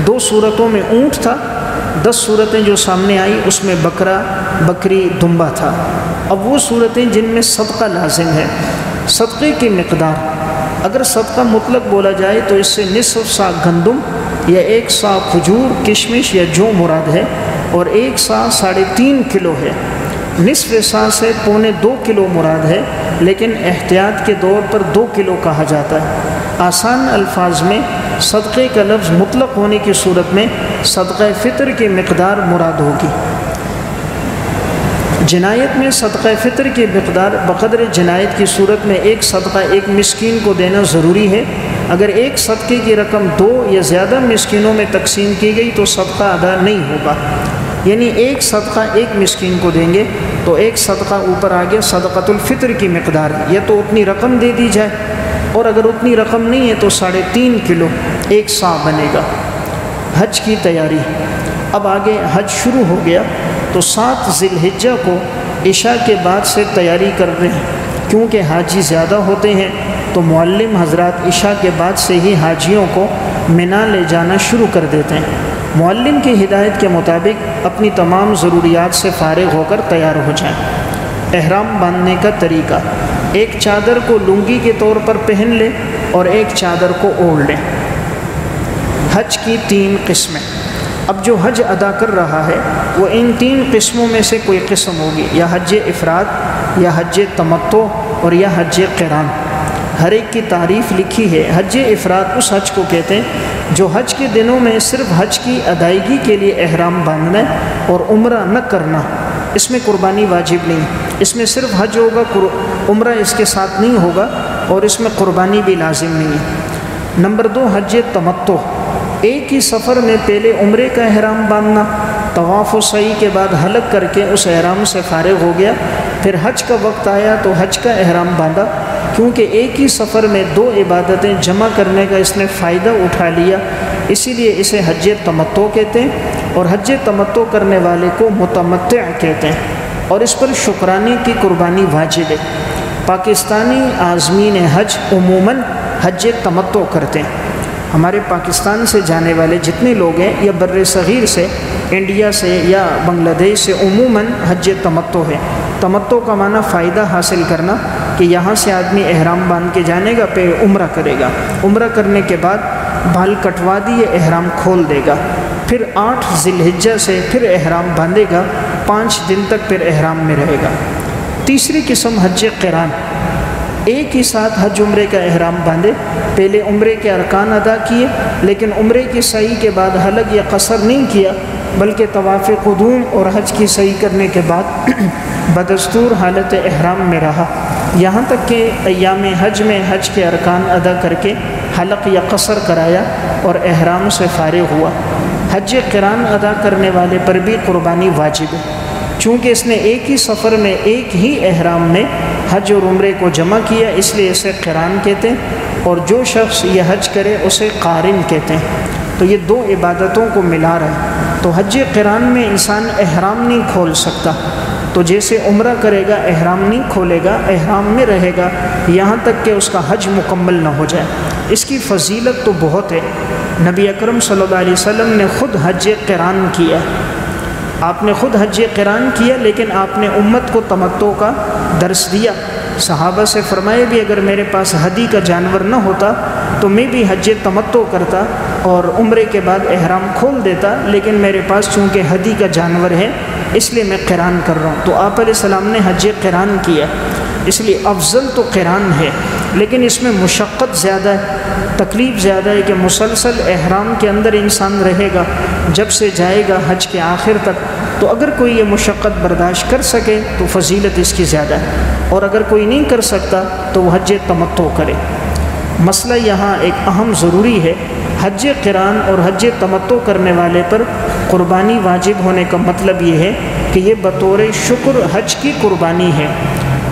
Speaker 1: 2 صورتوں میں اونٹ تھا، 10 صورتیں جو سامنے آئی اس میں بکرا، بکری، دمبا تھا۔ اب وہ صورتیں جن میں صدقہ لازم ہے۔ صدقے کی مقدار: اگر صدقہ مطلق بولا جائے تو اس سے نصف سا گندم یا 1 سا کھجور، کشمش یا جو مراد ہے، اور 1 سا 3.5 کلو ہے۔ نصف سا سے 1.25 کلو مراد ہے، لیکن احتیاط کے طور پر 2 کلو کہا جاتا ہے۔ آسان الفاظ میں صدقے کا لفظ مطلق ہونے کی صورت میں صدقہ فطر کی مقدار مراد ہوگی۔ جنایت میں صدقہ فطر کی مقدار بقدر جنایت کی صورت میں 1 صدقہ 1 مسکین کو دینا ضروری ہے۔ اگر ایک صدقے کی رقم 2 یا زیادہ مسکینوں میں تقسیم کی گئی تو صدقہ ادا نہیں ہوگا، یعنی 1 صدقہ 1 مسکین کو دیں گے تو 1 صدقہ اوپر آ گیا صدقۃ الفطر کی مقدار، یا تو اتنی رقم دے دی جائے، اور اگر اتنی رقم نہیں ہے تو 3.5 کلو 1 سا بنے گا۔ حج کی تیاری: اب آگے حج شروع ہو گیا تو 7 ذی الحجہ کو عشاء کے بعد سے تیاری کر رہے ہیں، کیونکہ حاجی زیادہ ہوتے ہیں تو معلم حضرات عشاء کے بعد سے ہی حاجیوں کو منا لے جانا شروع کر دیتے ہیں۔ معلم کی ہدایت کے مطابق اپنی تمام ضروریات سے فارغ ہو کر تیار ہو جائیں۔ احرام باندھنے کا طریقہ: 1 چادر کو لنگی کے طور پر پہن لیں اور 1 چادر کو اوڑھ لیں۔ حج کی 3 قسمیں: اب جو حج ادا کر رہا ہے وہ ان 3 قسموں میں سے کوئی قسم ہوگی، یا حج افراد، یا حج تمتع، اور یا حج قران۔ ہر ایک کی تعریف لکھی ہے۔ حج افراد اس حج کو کہتے ہیں جو حج کے دنوں میں صرف حج کی ادائیگی کے لیے احرام باندھنا ہے اور عمرہ نہ کرنا۔ اس میں قربانی واجب نہیں، اس میں صرف حج ہوگا، عمرہ اس کے ساتھ نہیں ہوگا، اور اس میں قربانی بھی لازم نہیں ہے۔ نمبر 2 حج تمتع: ایک ہی سفر میں پہلے عمرے کا احرام باندھنا، طواف و سعی کے بعد حلق کر کے اس احرام سے فارغ ہو گیا، پھر حج کا وقت آیا تو حج کا احرام باندھا، کیونکہ ایک ہی سفر میں 2 عبادتیں جمع کرنے کا اس نے فائدہ اٹھا لیا، اسی لیے اسے حج تمتع کہتے ہیں، اور حج تمتع کرنے والے کو متمتع کہتے ہیں، اور اس پر شکرانے کی قربانی واجب ہے۔ پاکستانی عازمین حج عموماً حج تمتع کرتے ہیں۔ ہمارے پاکستان سے جانے والے جتنے لوگ ہیں یا بر صغیر سے، انڈیا سے یا بنگلہ دیش سے، عموماً حج تمتع ہے۔ تمتع کا معنی فائدہ حاصل کرنا، کہ یہاں سے آدمی احرام باندھ کے جانے گا، پھر عمرہ کرے گا، عمرہ کرنے کے بعد بال کٹوا دیے احرام کھول دے گا، پھر 8 ذی الحجہ سے پھر احرام باندھے گا، 5 دن تک پھر احرام میں رہے گا۔ تیسری قسم حج قران: ایک ہی ساتھ حج عمرے کا احرام باندھے، پہلے عمرے کے ارکان ادا کیے لیکن عمرے کی سعی کے بعد حلق یا قصر نہیں کیا، بلکہ طواف قدوم اور حج کی صحیح کرنے کے بعد بدستور حالت احرام میں رہا، یہاں تک کہ ایام حج میں حج کے ارکان ادا کر کے حلق یا قصر کرایا اور احرام سے فارغ ہوا۔ حج قران ادا کرنے والے پر بھی قربانی واجب ہے، چونکہ اس نے ایک ہی سفر میں ایک ہی احرام میں حج اور عمرے کو جمع کیا، اس لیے اسے قران کہتے ہیں، اور جو شخص یہ حج کرے اسے قارن کہتے ہیں۔ تو یہ دو عبادتوں کو ملا رہا ہے۔ تو حج قران میں انسان احرام نہیں کھول سکتا، تو جیسے عمرہ کرے گا احرام نہیں کھولے گا، احرام میں رہے گا یہاں تک کہ اس کا حج مکمل نہ ہو جائے۔ اس کی فضیلت تو بہت ہے، نبی اکرم صلی اللہ علیہ وسلم نے خود حج قران کیا، آپ نے خود حج قران کیا، لیکن آپ نے امت کو تمتع کا درس دیا۔ صحابہ سے فرمایا بھی اگر میرے پاس ہدی کا جانور نہ ہوتا تو میں بھی حج تمتع کرتا اور عمرے کے بعد احرام کھول دیتا، لیکن میرے پاس چونکہ ہدی کا جانور ہے اس لیے میں قران کر رہا ہوں۔ تو آپ علیہ السلام نے حج قران کیا، اس لیے افضل تو قران ہے، لیکن اس میں مشقت زیادہ ہے، تکلیف زیادہ ہے کہ مسلسل احرام کے اندر انسان رہے گا جب سے جائے گا حج کے آخر تک۔ تو اگر کوئی یہ مشقت برداشت کر سکے تو فضیلت اس کی زیادہ ہے، اور اگر کوئی نہیں کر سکتا تو وہ حج تمتع کرے۔ مسئلہ یہاں ایک اہم ضروری ہے، حج قران اور حج تمتع کرنے والے پر قربانی واجب ہونے کا مطلب یہ ہے کہ یہ بطور شکر حج کی قربانی ہے۔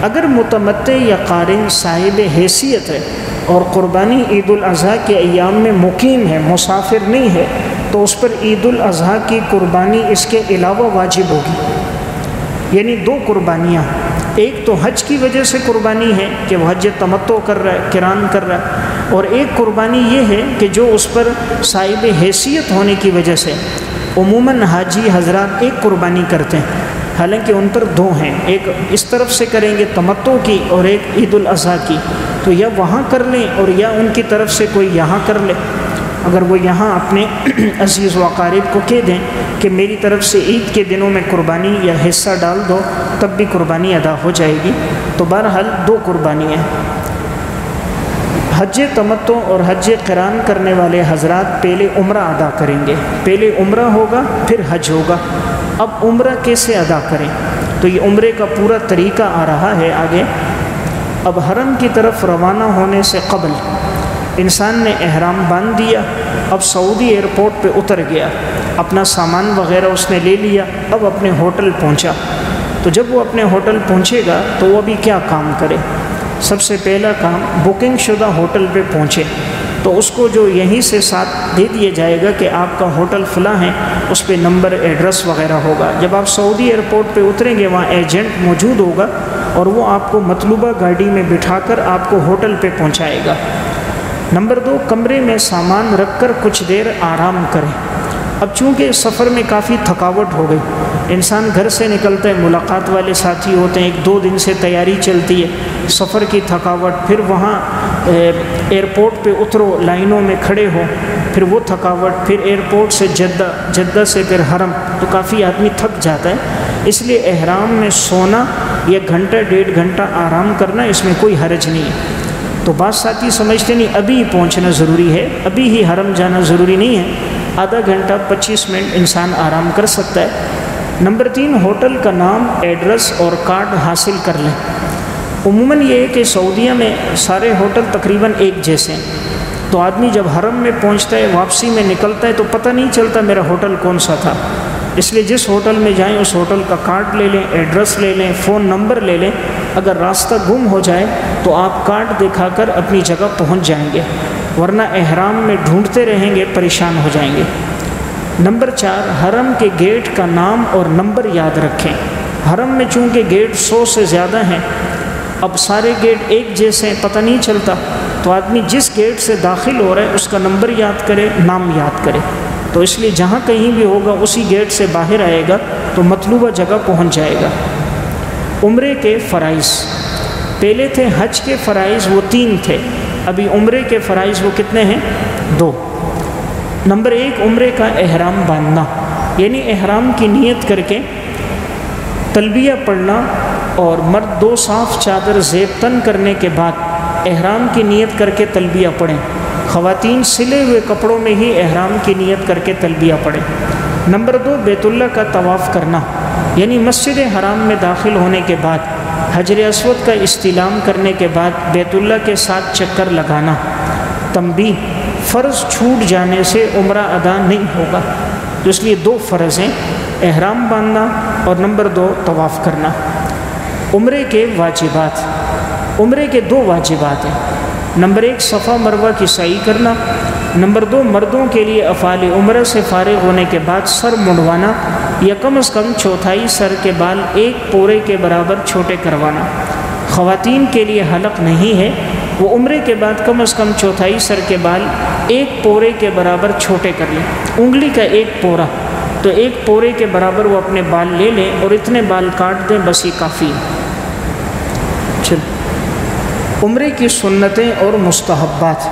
Speaker 1: اگر متمتع یا قارن صاحب حیثیت ہے اور قربانی عید الاضحیٰ کے ایام میں مقیم ہے، مسافر نہیں ہے، تو اس پر عید الاضحیٰ کی قربانی اس کے علاوہ واجب ہوگی۔ یعنی دو قربانیاں، ایک تو حج کی وجہ سے قربانی ہے کہ وہ حج تمتع کر رہا ہے، قران کر رہا ہے، اور ایک قربانی یہ ہے کہ جو اس پر صاحب حیثیت ہونے کی وجہ سے عموماً حاجی حضرات ایک قربانی کرتے ہیں، حالانکہ ان پر دو ہیں، ایک اس طرف سے کریں گے تمتع کی اور ایک عید الاضحیٰ کی، تو یا وہاں کر لیں اور یا ان کی طرف سے کوئی یہاں کر لے۔ اگر وہ یہاں اپنے عزیز و اقارب کو کہہ دیں کہ میری طرف سے عید کے دنوں میں قربانی یا حصہ ڈال دو، تب بھی قربانی ادا ہو جائے گی۔ تو بہرحال دو قربانیاں ہیں۔ حج تمتع اور حج قران کرنے والے حضرات پہلے عمرہ ادا کریں گے، پہلے عمرہ ہوگا پھر حج ہوگا۔ اب عمرہ کیسے ادا کریں؟ تو یہ عمرے کا پورا طریقہ آ رہا ہے آگے۔ اب حرم کی طرف روانہ ہونے سے قبل انسان نے احرام باندھ دیا، اب سعودی ایئرپورٹ پہ اتر گیا، اپنا سامان وغیرہ اس نے لے لیا، اب اپنے ہوٹل پہنچا۔ تو جب وہ اپنے ہوٹل پہنچے گا تو وہ ابھی کیا کام کرے؟ سب سے پہلا کام بکنگ شدہ ہوٹل پہ پہنچے تو اس کو جو یہیں سے ساتھ دے دیا جائے گا کہ آپ کا ہوٹل فلاں ہے، اس پہ نمبر ایڈریس وغیرہ ہوگا۔ جب آپ سعودی ایئرپورٹ پہ اتریں گے وہاں ایجنٹ موجود ہوگا اور وہ آپ کو مطلوبہ گاڑی میں بٹھا کر آپ کو ہوٹل پہ پہنچائے گا۔ نمبر 2، کمرے میں سامان رکھ کر کچھ دیر آرام کریں۔ اب چونکہ سفر میں کافی تھکاوٹ ہو گئی، انسان گھر سے نکلتا ہے، ملاقات والے ساتھی ہوتے ہیں، 1-2 دن سے تیاری چلتی ہے، سفر کی تھکاوٹ، پھر وہاں ایئرپورٹ پہ اترو، لائنوں میں کھڑے ہو، پھر وہ تھکاوٹ، پھر ایئرپورٹ سے جدہ سے پھر حرم، تو کافی آدمی تھک جاتا ہے۔ اس لیے احرام میں سونا یا گھنٹہ 1.5 گھنٹہ آرام کرنا اس میں کوئی حرج نہیں ہے۔ تو بعض ساتھی سمجھتے نہیں ابھی ہی پہنچنا ضروری ہے، ابھی ہی حرم جانا ضروری نہیں ہے، آدھا گھنٹہ 25 منٹ انسان آرام کر سکتا ہے۔ نمبر 3، ہوٹل کا نام، ایڈریس اور کارڈ حاصل کر لیں۔ عموماً یہ ہے کہ سعودیہ میں سارے ہوٹل تقریباً ایک جیسے ہیں، تو آدمی جب حرم میں پہنچتا ہے واپسی میں نکلتا ہے تو پتہ نہیں چلتا میرا ہوٹل کون سا تھا۔ اس لیے جس ہوٹل میں جائیں اس ہوٹل کا کارڈ لے لیں، ایڈریس لے لیں، فون نمبر لے لیں، اگر راستہ گم ہو جائے تو آپ کارڈ دکھا کر اپنی جگہ پہنچ جائیں گے، ورنہ احرام میں ڈھونڈتے رہیں گے، پریشان ہو جائیں گے۔ نمبر 4، حرم کے گیٹ کا نام اور نمبر یاد رکھیں۔ حرم میں چونکہ گیٹ 100 سے زیادہ ہیں، اب سارے گیٹ ایک جیسے ہیں، پتہ نہیں چلتا، تو آدمی جس گیٹ سے داخل ہو رہا ہے اس کا نمبر یاد کرے، نام یاد کرے، تو اس لیے جہاں کہیں بھی ہوگا اسی گیٹ سے باہر آئے گا تو مطلوبہ جگہ پہنچ جائے گا۔ عمرے کے فرائض، پہلے تھے حج کے فرائض، وہ 3 تھے، ابھی عمرے کے فرائض وہ کتنے ہیں؟ 2۔ نمبر 1، عمرے کا احرام باندھنا، یعنی احرام کی نیت کر کے تلبیہ پڑھنا، اور مرد 2 صاف چادر زیب تن کرنے کے بعد احرام کی نیت کر کے تلبیہ پڑھیں۔ خواتین سلے ہوئے کپڑوں میں ہی احرام کی نیت کر کے تلبیہ پڑھیں۔ نمبر 2 بیت اللہ کا طواف کرنا، یعنی مسجد حرام میں داخل ہونے کے بعد حجر اسود کا استلام کرنے کے بعد بیت اللہ کے 7 چکر لگانا۔ تنبیہ: فرض چھوٹ جانے سے عمرہ ادا نہیں ہوگا، تو اس لیے 2 فرض ہیں، احرام باندھنا اور نمبر 2 طواف کرنا۔ عمرے کے واجبات، عمرے کے 2 واجبات ہیں۔ نمبر 1 صفا مروہ کی سعی کرنا، نمبر 2 مردوں کے لیے افعال عمرہ سے فارغ ہونے کے بعد سر منڈوانا یا کم از کم چوتھائی سر کے بال 1 پورے کے برابر چھوٹے کروانا۔ خواتین کے لیے حلق نہیں ہے، وہ عمرے کے بعد کم از کم چوتھائی سر کے بال 1 پورے کے برابر چھوٹے کر لیں، انگلی کا 1 پورا، تو 1 پورے کے برابر وہ اپنے بال لے لیں اور اتنے بال کاٹ دیں، بس یہ کافی ہے۔ چل عمرے کی سنتیں اور مستحبات۔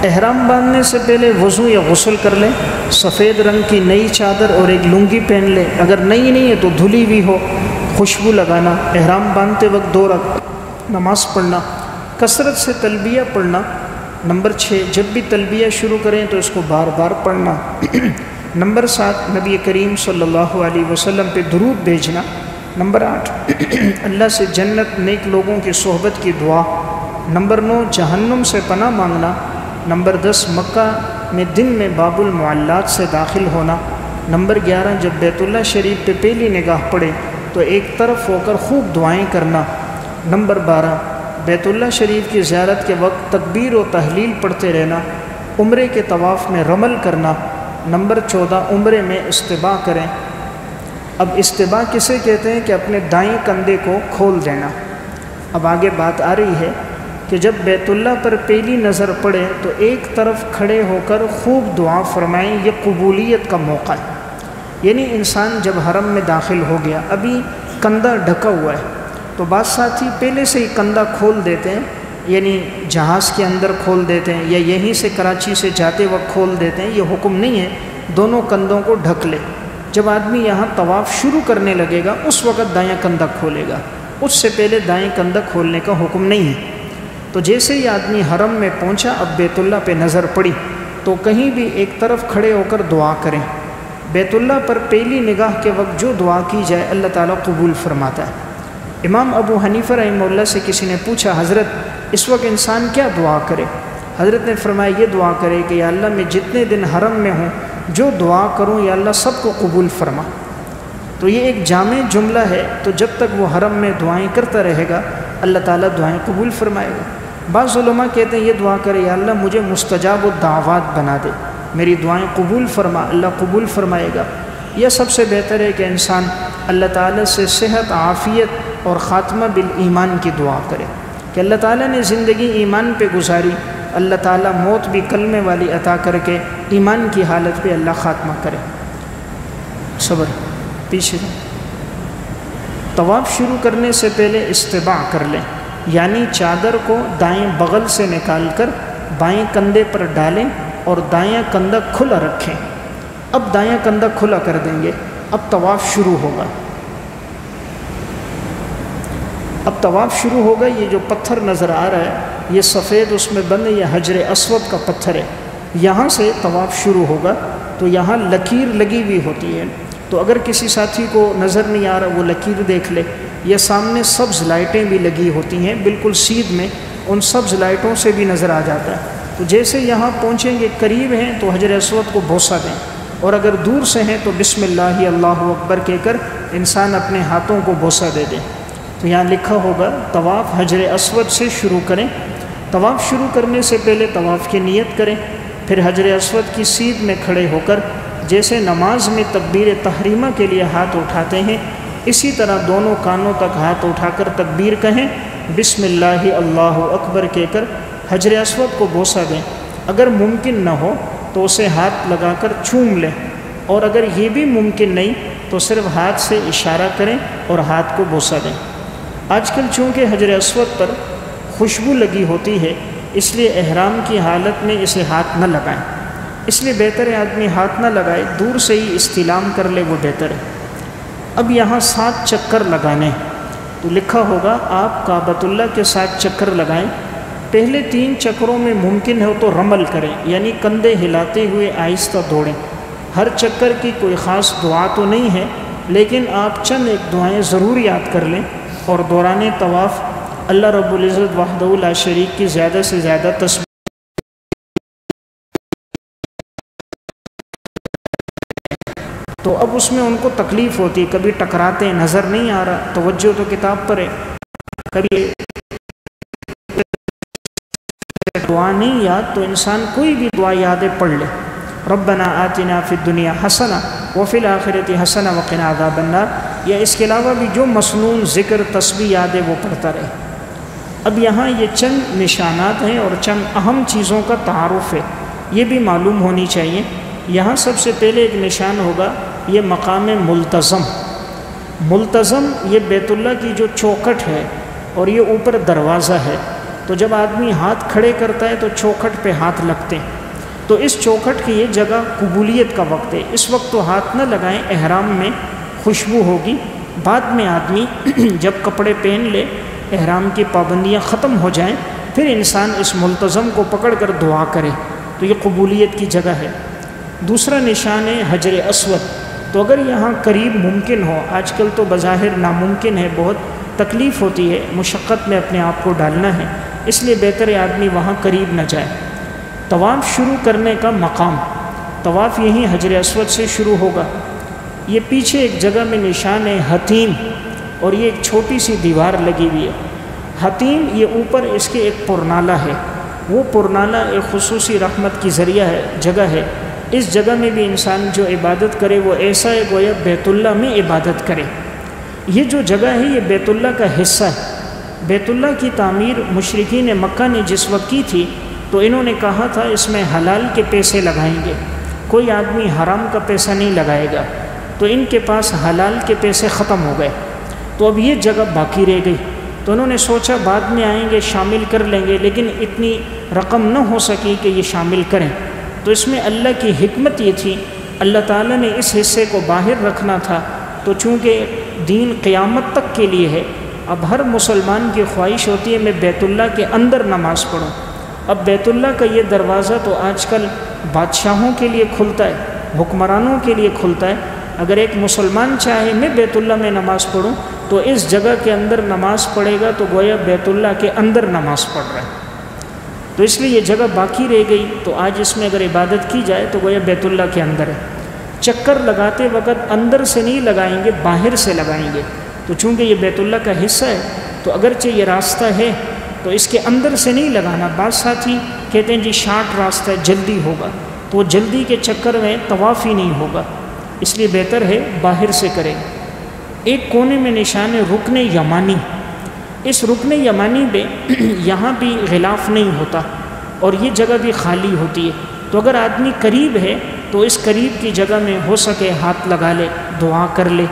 Speaker 1: احرام باندھنے سے پہلے وضو یا غسل کر لیں، سفید رنگ کی نئی چادر اور ایک لنگی پہن لیں، اگر نئی نہیں ہے تو دھلی ہوئی ہو، خوشبو لگانا، احرام باندھتے وقت 2 رکعت نماز پڑھنا، کثرت سے تلبیہ پڑھنا۔ نمبر 6 جب بھی تلبیہ شروع کریں تو اس کو بار بار پڑھنا۔ نمبر 7 نبی کریم صلی اللہ علیہ وسلم پہ درود بھیجنا۔ نمبر 8 اللہ سے جنت نیک لوگوں کی صحبت کی دعا۔ نمبر 9 جہنم سے پناہ مانگنا۔ نمبر 10 مکہ میں دن میں باب المعلات سے داخل ہونا۔ نمبر 11 جب بیت اللہ شریف پہ پہلی نگاہ پڑے تو ایک طرف ہو کر خوب دعائیں کرنا۔ نمبر 12 بیت اللہ شریف کی زیارت کے وقت تکبیر و تحلیل پڑھتے رہنا۔ عمرے کے طواف میں رمل کرنا۔ نمبر 14 عمرے میں استباء کریں۔ اب استباء کسے کہتے ہیں کہ اپنے دائیں کندھے کو کھول دینا۔ اب آگے بات آ رہی ہے کہ جب بیت اللہ پر پہلی نظر پڑے تو ایک طرف کھڑے ہو کر خوب دعا فرمائیں، یہ قبولیت کا موقع ہے۔ یعنی انسان جب حرم میں داخل ہو گیا، ابھی کندھا ڈھکا ہوا ہے، تو بعض ساتھی پہلے سے ہی کندھا کھول دیتے ہیں، یعنی جہاز کے اندر کھول دیتے ہیں یا یہیں سے کراچی سے جاتے وقت کھول دیتے ہیں۔ یہ حکم نہیں ہے، دونوں کندھوں کو ڈھک لے۔ جب آدمی یہاں طواف شروع کرنے لگے گا اس وقت دایاں کندھا کھولے گا، اس سے پہلے دائیں کندھا کھولنے کا حکم نہیں ہے۔ تو جیسے ہی آدمی حرم میں پہنچا، اب بیت اللہ پہ نظر پڑی تو کہیں بھی ایک طرف کھڑے ہو کر دعا کریں۔ بیت اللہ پر پہلی نگاہ کے وقت جو دعا کی جائے اللہ تعالیٰ قبول فرماتا ہے۔ امام ابو حنیفہ رحمہ اللہ سے کسی نے پوچھا، حضرت اس وقت انسان کیا دعا کرے؟ حضرت نے فرمایا یہ دعا کرے کہ یا اللہ میں جتنے دن حرم میں ہوں جو دعا کروں یا اللہ سب کو قبول فرما۔ تو یہ ایک جامع جملہ ہے، تو جب تک وہ حرم میں دعائیں کرتا رہے گا اللہ تعالیٰ دعائیں قبول فرمائے گا۔ بعض علماء کہتے ہیں یہ دعا کرے یا اللہ مجھے مستجاب الدعوات بنا دے، میری دعائیں قبول فرما، اللہ قبول فرمائے گا۔ یہ سب سے بہتر ہے کہ انسان اللہ تعالیٰ سے صحت، عافیت اور خاتمہ بالایمان کی دعا کرے کہ اللہ تعالیٰ نے زندگی ایمان پہ گزاری، اللہ تعالیٰ موت بھی کلمے والی عطا کر کے ایمان کی حالت پہ اللہ خاتمہ کرے۔ صبر پیچھے طواف شروع کرنے سے پہلے استباع کر لیں، یعنی چادر کو دائیں بغل سے نکال کر بائیں کندھے پر ڈالیں اور دایاں کندھا کھلا رکھیں۔ اب دایاں کندھا کھلا کر دیں گے، اب طواف شروع ہوگا۔ اب طواف شروع ہوگا۔ یہ جو پتھر نظر آ رہا ہے یہ سفید اس میں بند ہے، یہ حجر اسود کا پتھر ہے، یہاں سے طواف شروع ہوگا۔ تو یہاں لکیر لگی ہوئی ہوتی ہے، تو اگر کسی ساتھی کو نظر نہیں آ رہا وہ لکیر دیکھ لے۔ یہ سامنے سبز لائٹیں بھی لگی ہوتی ہیں بالکل سیدھ میں، ان سبز لائٹوں سے بھی نظر آ جاتا ہے۔ تو جیسے یہاں پہنچیں گے، قریب ہیں تو حجر اسود کو بوسہ دیں، اور اگر دور سے ہیں تو بسم اللہ اللہ اکبر کہہ کر انسان اپنے ہاتھوں کو بوسہ دے دیں۔ تو یہاں لکھا ہوگا طواف حجر اسود سے شروع کریں۔ طواف شروع کرنے سے پہلے طواف کی نیت کریں، پھر حجر اسود کی سیدھ میں کھڑے ہو کر جیسے نماز میں تکبیر تحریمہ کے لیے ہاتھ اٹھاتے ہیں اسی طرح دونوں کانوں تک ہاتھ اٹھا کر تکبیر کہیں، بسم اللہ اللہ اکبر کہہ کر حجر اسود کو بوسہ دیں۔ اگر ممکن نہ ہو تو اسے ہاتھ لگا کر چوم لیں، اور اگر یہ بھی ممکن نہیں تو صرف ہاتھ سے اشارہ کریں اور ہاتھ کو بوسہ دیں۔ آج کل چونکہ حجر اسود پر خوشبو لگی ہوتی ہے اس لیے احرام کی حالت میں اسے ہاتھ نہ لگائیں، اس لیے بہتر ہے آدمی ہاتھ نہ لگائے، دور سے ہی استلام کر لے، وہ بہتر ہے۔ اب یہاں 7 چکر لگانے ہیں، تو لکھا ہوگا آپ کعبۃ اللہ کے 7 چکر لگائیں۔ پہلے 3 چکروں میں ممکن ہو تو رمل کریں، یعنی کندھے ہلاتے ہوئے آہستہ دوڑیں، ہر چکر کی کوئی خاص دعا تو نہیں ہے، لیکن آپ چند ایک دعائیں ضرور یاد کر لیں، اور دوران طواف اللہ رب العزت وحدہ لا شریک کی زیادہ سے زیادہ تسبیح. تو اب اس میں ان کو تکلیف ہوتی، کبھی ٹکراتے ہیں، نظر نہیں آ رہا، توجہ تو کتاب پر ہے، کبھی دعا نہیں یاد تو انسان کوئی بھی دعا یاد پڑھ لے. ربنا آتنا فی الدنیا حسنہ وفی الآخرۃ حسنہ وقنا عذاب النار، یا اس کے علاوہ بھی جو مسنون ذکر تسبیح یاد ہے وہ پڑھتا رہے. اب یہاں یہ چند نشانات ہیں اور چند اہم چیزوں کا تعارف ہے، یہ بھی معلوم ہونی چاہیے. یہاں سب سے پہلے ایک نشان ہوگا یہ مقام ملتزم. ملتزم یہ بیت اللہ کی جو چوکھٹ ہے اور یہ اوپر دروازہ ہے، تو جب آدمی ہاتھ کھڑے کرتا ہے تو چوکھٹ پہ ہاتھ لگتے ہیں، تو اس چوکھٹ کی یہ جگہ قبولیت کا وقت ہے. اس وقت تو ہاتھ نہ لگائیں، احرام میں خوشبو ہوگی. بعد میں آدمی جب کپڑے پہن لے، احرام کی پابندیاں ختم ہو جائیں، پھر انسان اس ملتزم کو پکڑ کر دعا کرے، تو یہ قبولیت کی جگہ ہے. دوسرا نشان ہے حجر اسود. تو اگر یہاں قریب ممکن ہو، آج کل تو بظاہر ناممکن ہے، بہت تکلیف ہوتی ہے، مشقت میں اپنے آپ کو ڈالنا ہے، اس لیے بہتر ہے آدمی وہاں قریب نہ جائے. طواف شروع کرنے کا مقام، طواف یہیں حجر اسود سے شروع ہوگا. یہ پیچھے ایک جگہ میں نشان ہے حتیم، اور یہ ایک چھوٹی سی دیوار لگی ہوئی ہے. حتیم یہ اوپر اس کے ایک پرنالہ ہے، وہ پرنالہ ایک خصوصی رحمت کی ذریعہ ہے، جگہ ہے. اس جگہ میں بھی انسان جو عبادت کرے وہ ایسا ہے گویا بیت اللہ میں عبادت کرے. یہ جو جگہ ہے یہ بیت اللہ کا حصہ ہے. بیت اللہ کی تعمیر مشرکین مکہ نے جس وقت کی تھی تو انہوں نے کہا تھا اس میں حلال کے پیسے لگائیں گے، کوئی آدمی حرام کا پیسہ نہیں لگائے گا. تو ان کے پاس حلال کے پیسے ختم ہو گئے، تو اب یہ جگہ باقی رہ گئی. تو انہوں نے سوچا بعد میں آئیں گے شامل کر لیں گے، لیکن اتنی رقم نہ ہو سکی کہ یہ شامل کریں. تو اس میں اللہ کی حکمت یہ تھی، اللہ تعالیٰ نے اس حصے کو باہر رکھنا تھا. تو چونکہ دین قیامت تک کے لیے ہے، اب ہر مسلمان کی خواہش ہوتی ہے میں بیت اللہ کے اندر نماز پڑھوں. اب بیت اللہ کا یہ دروازہ تو آج کل بادشاہوں کے لیے کھلتا ہے، حکمرانوں کے لیے کھلتا ہے. اگر ایک مسلمان چاہے میں بیت اللہ میں نماز پڑھوں تو اس جگہ کے اندر نماز پڑھے گا تو گویا بیت اللہ کے اندر نماز پڑھ رہا ہے. تو اس لیے یہ جگہ باقی رہ گئی. تو آج اس میں اگر عبادت کی جائے تو گویا بیت اللہ کے اندر ہے. چکر لگاتے وقت اندر سے نہیں لگائیں گے، باہر سے لگائیں گے. تو چونکہ یہ بیت اللہ کا حصہ ہے تو اگرچہ یہ راستہ ہے تو اس کے اندر سے نہیں لگانا. بعض ساتھی کہتے ہیں جی شارٹ راستہ ہے، جلدی ہوگا، تو وہ جلدی کے چکر میں طواف ہی نہیں ہوگا، اس لیے بہتر ہے باہر سے کریں. ایک کونے میں نشان ہے رکن یمانی. اس رکن یمانی میں یہاں بھی غلاف نہیں ہوتا اور یہ جگہ بھی خالی ہوتی ہے. تو اگر آدمی قریب ہے تو اس قریب کی جگہ میں ہو سکے ہاتھ لگا لے، دعا کر لے.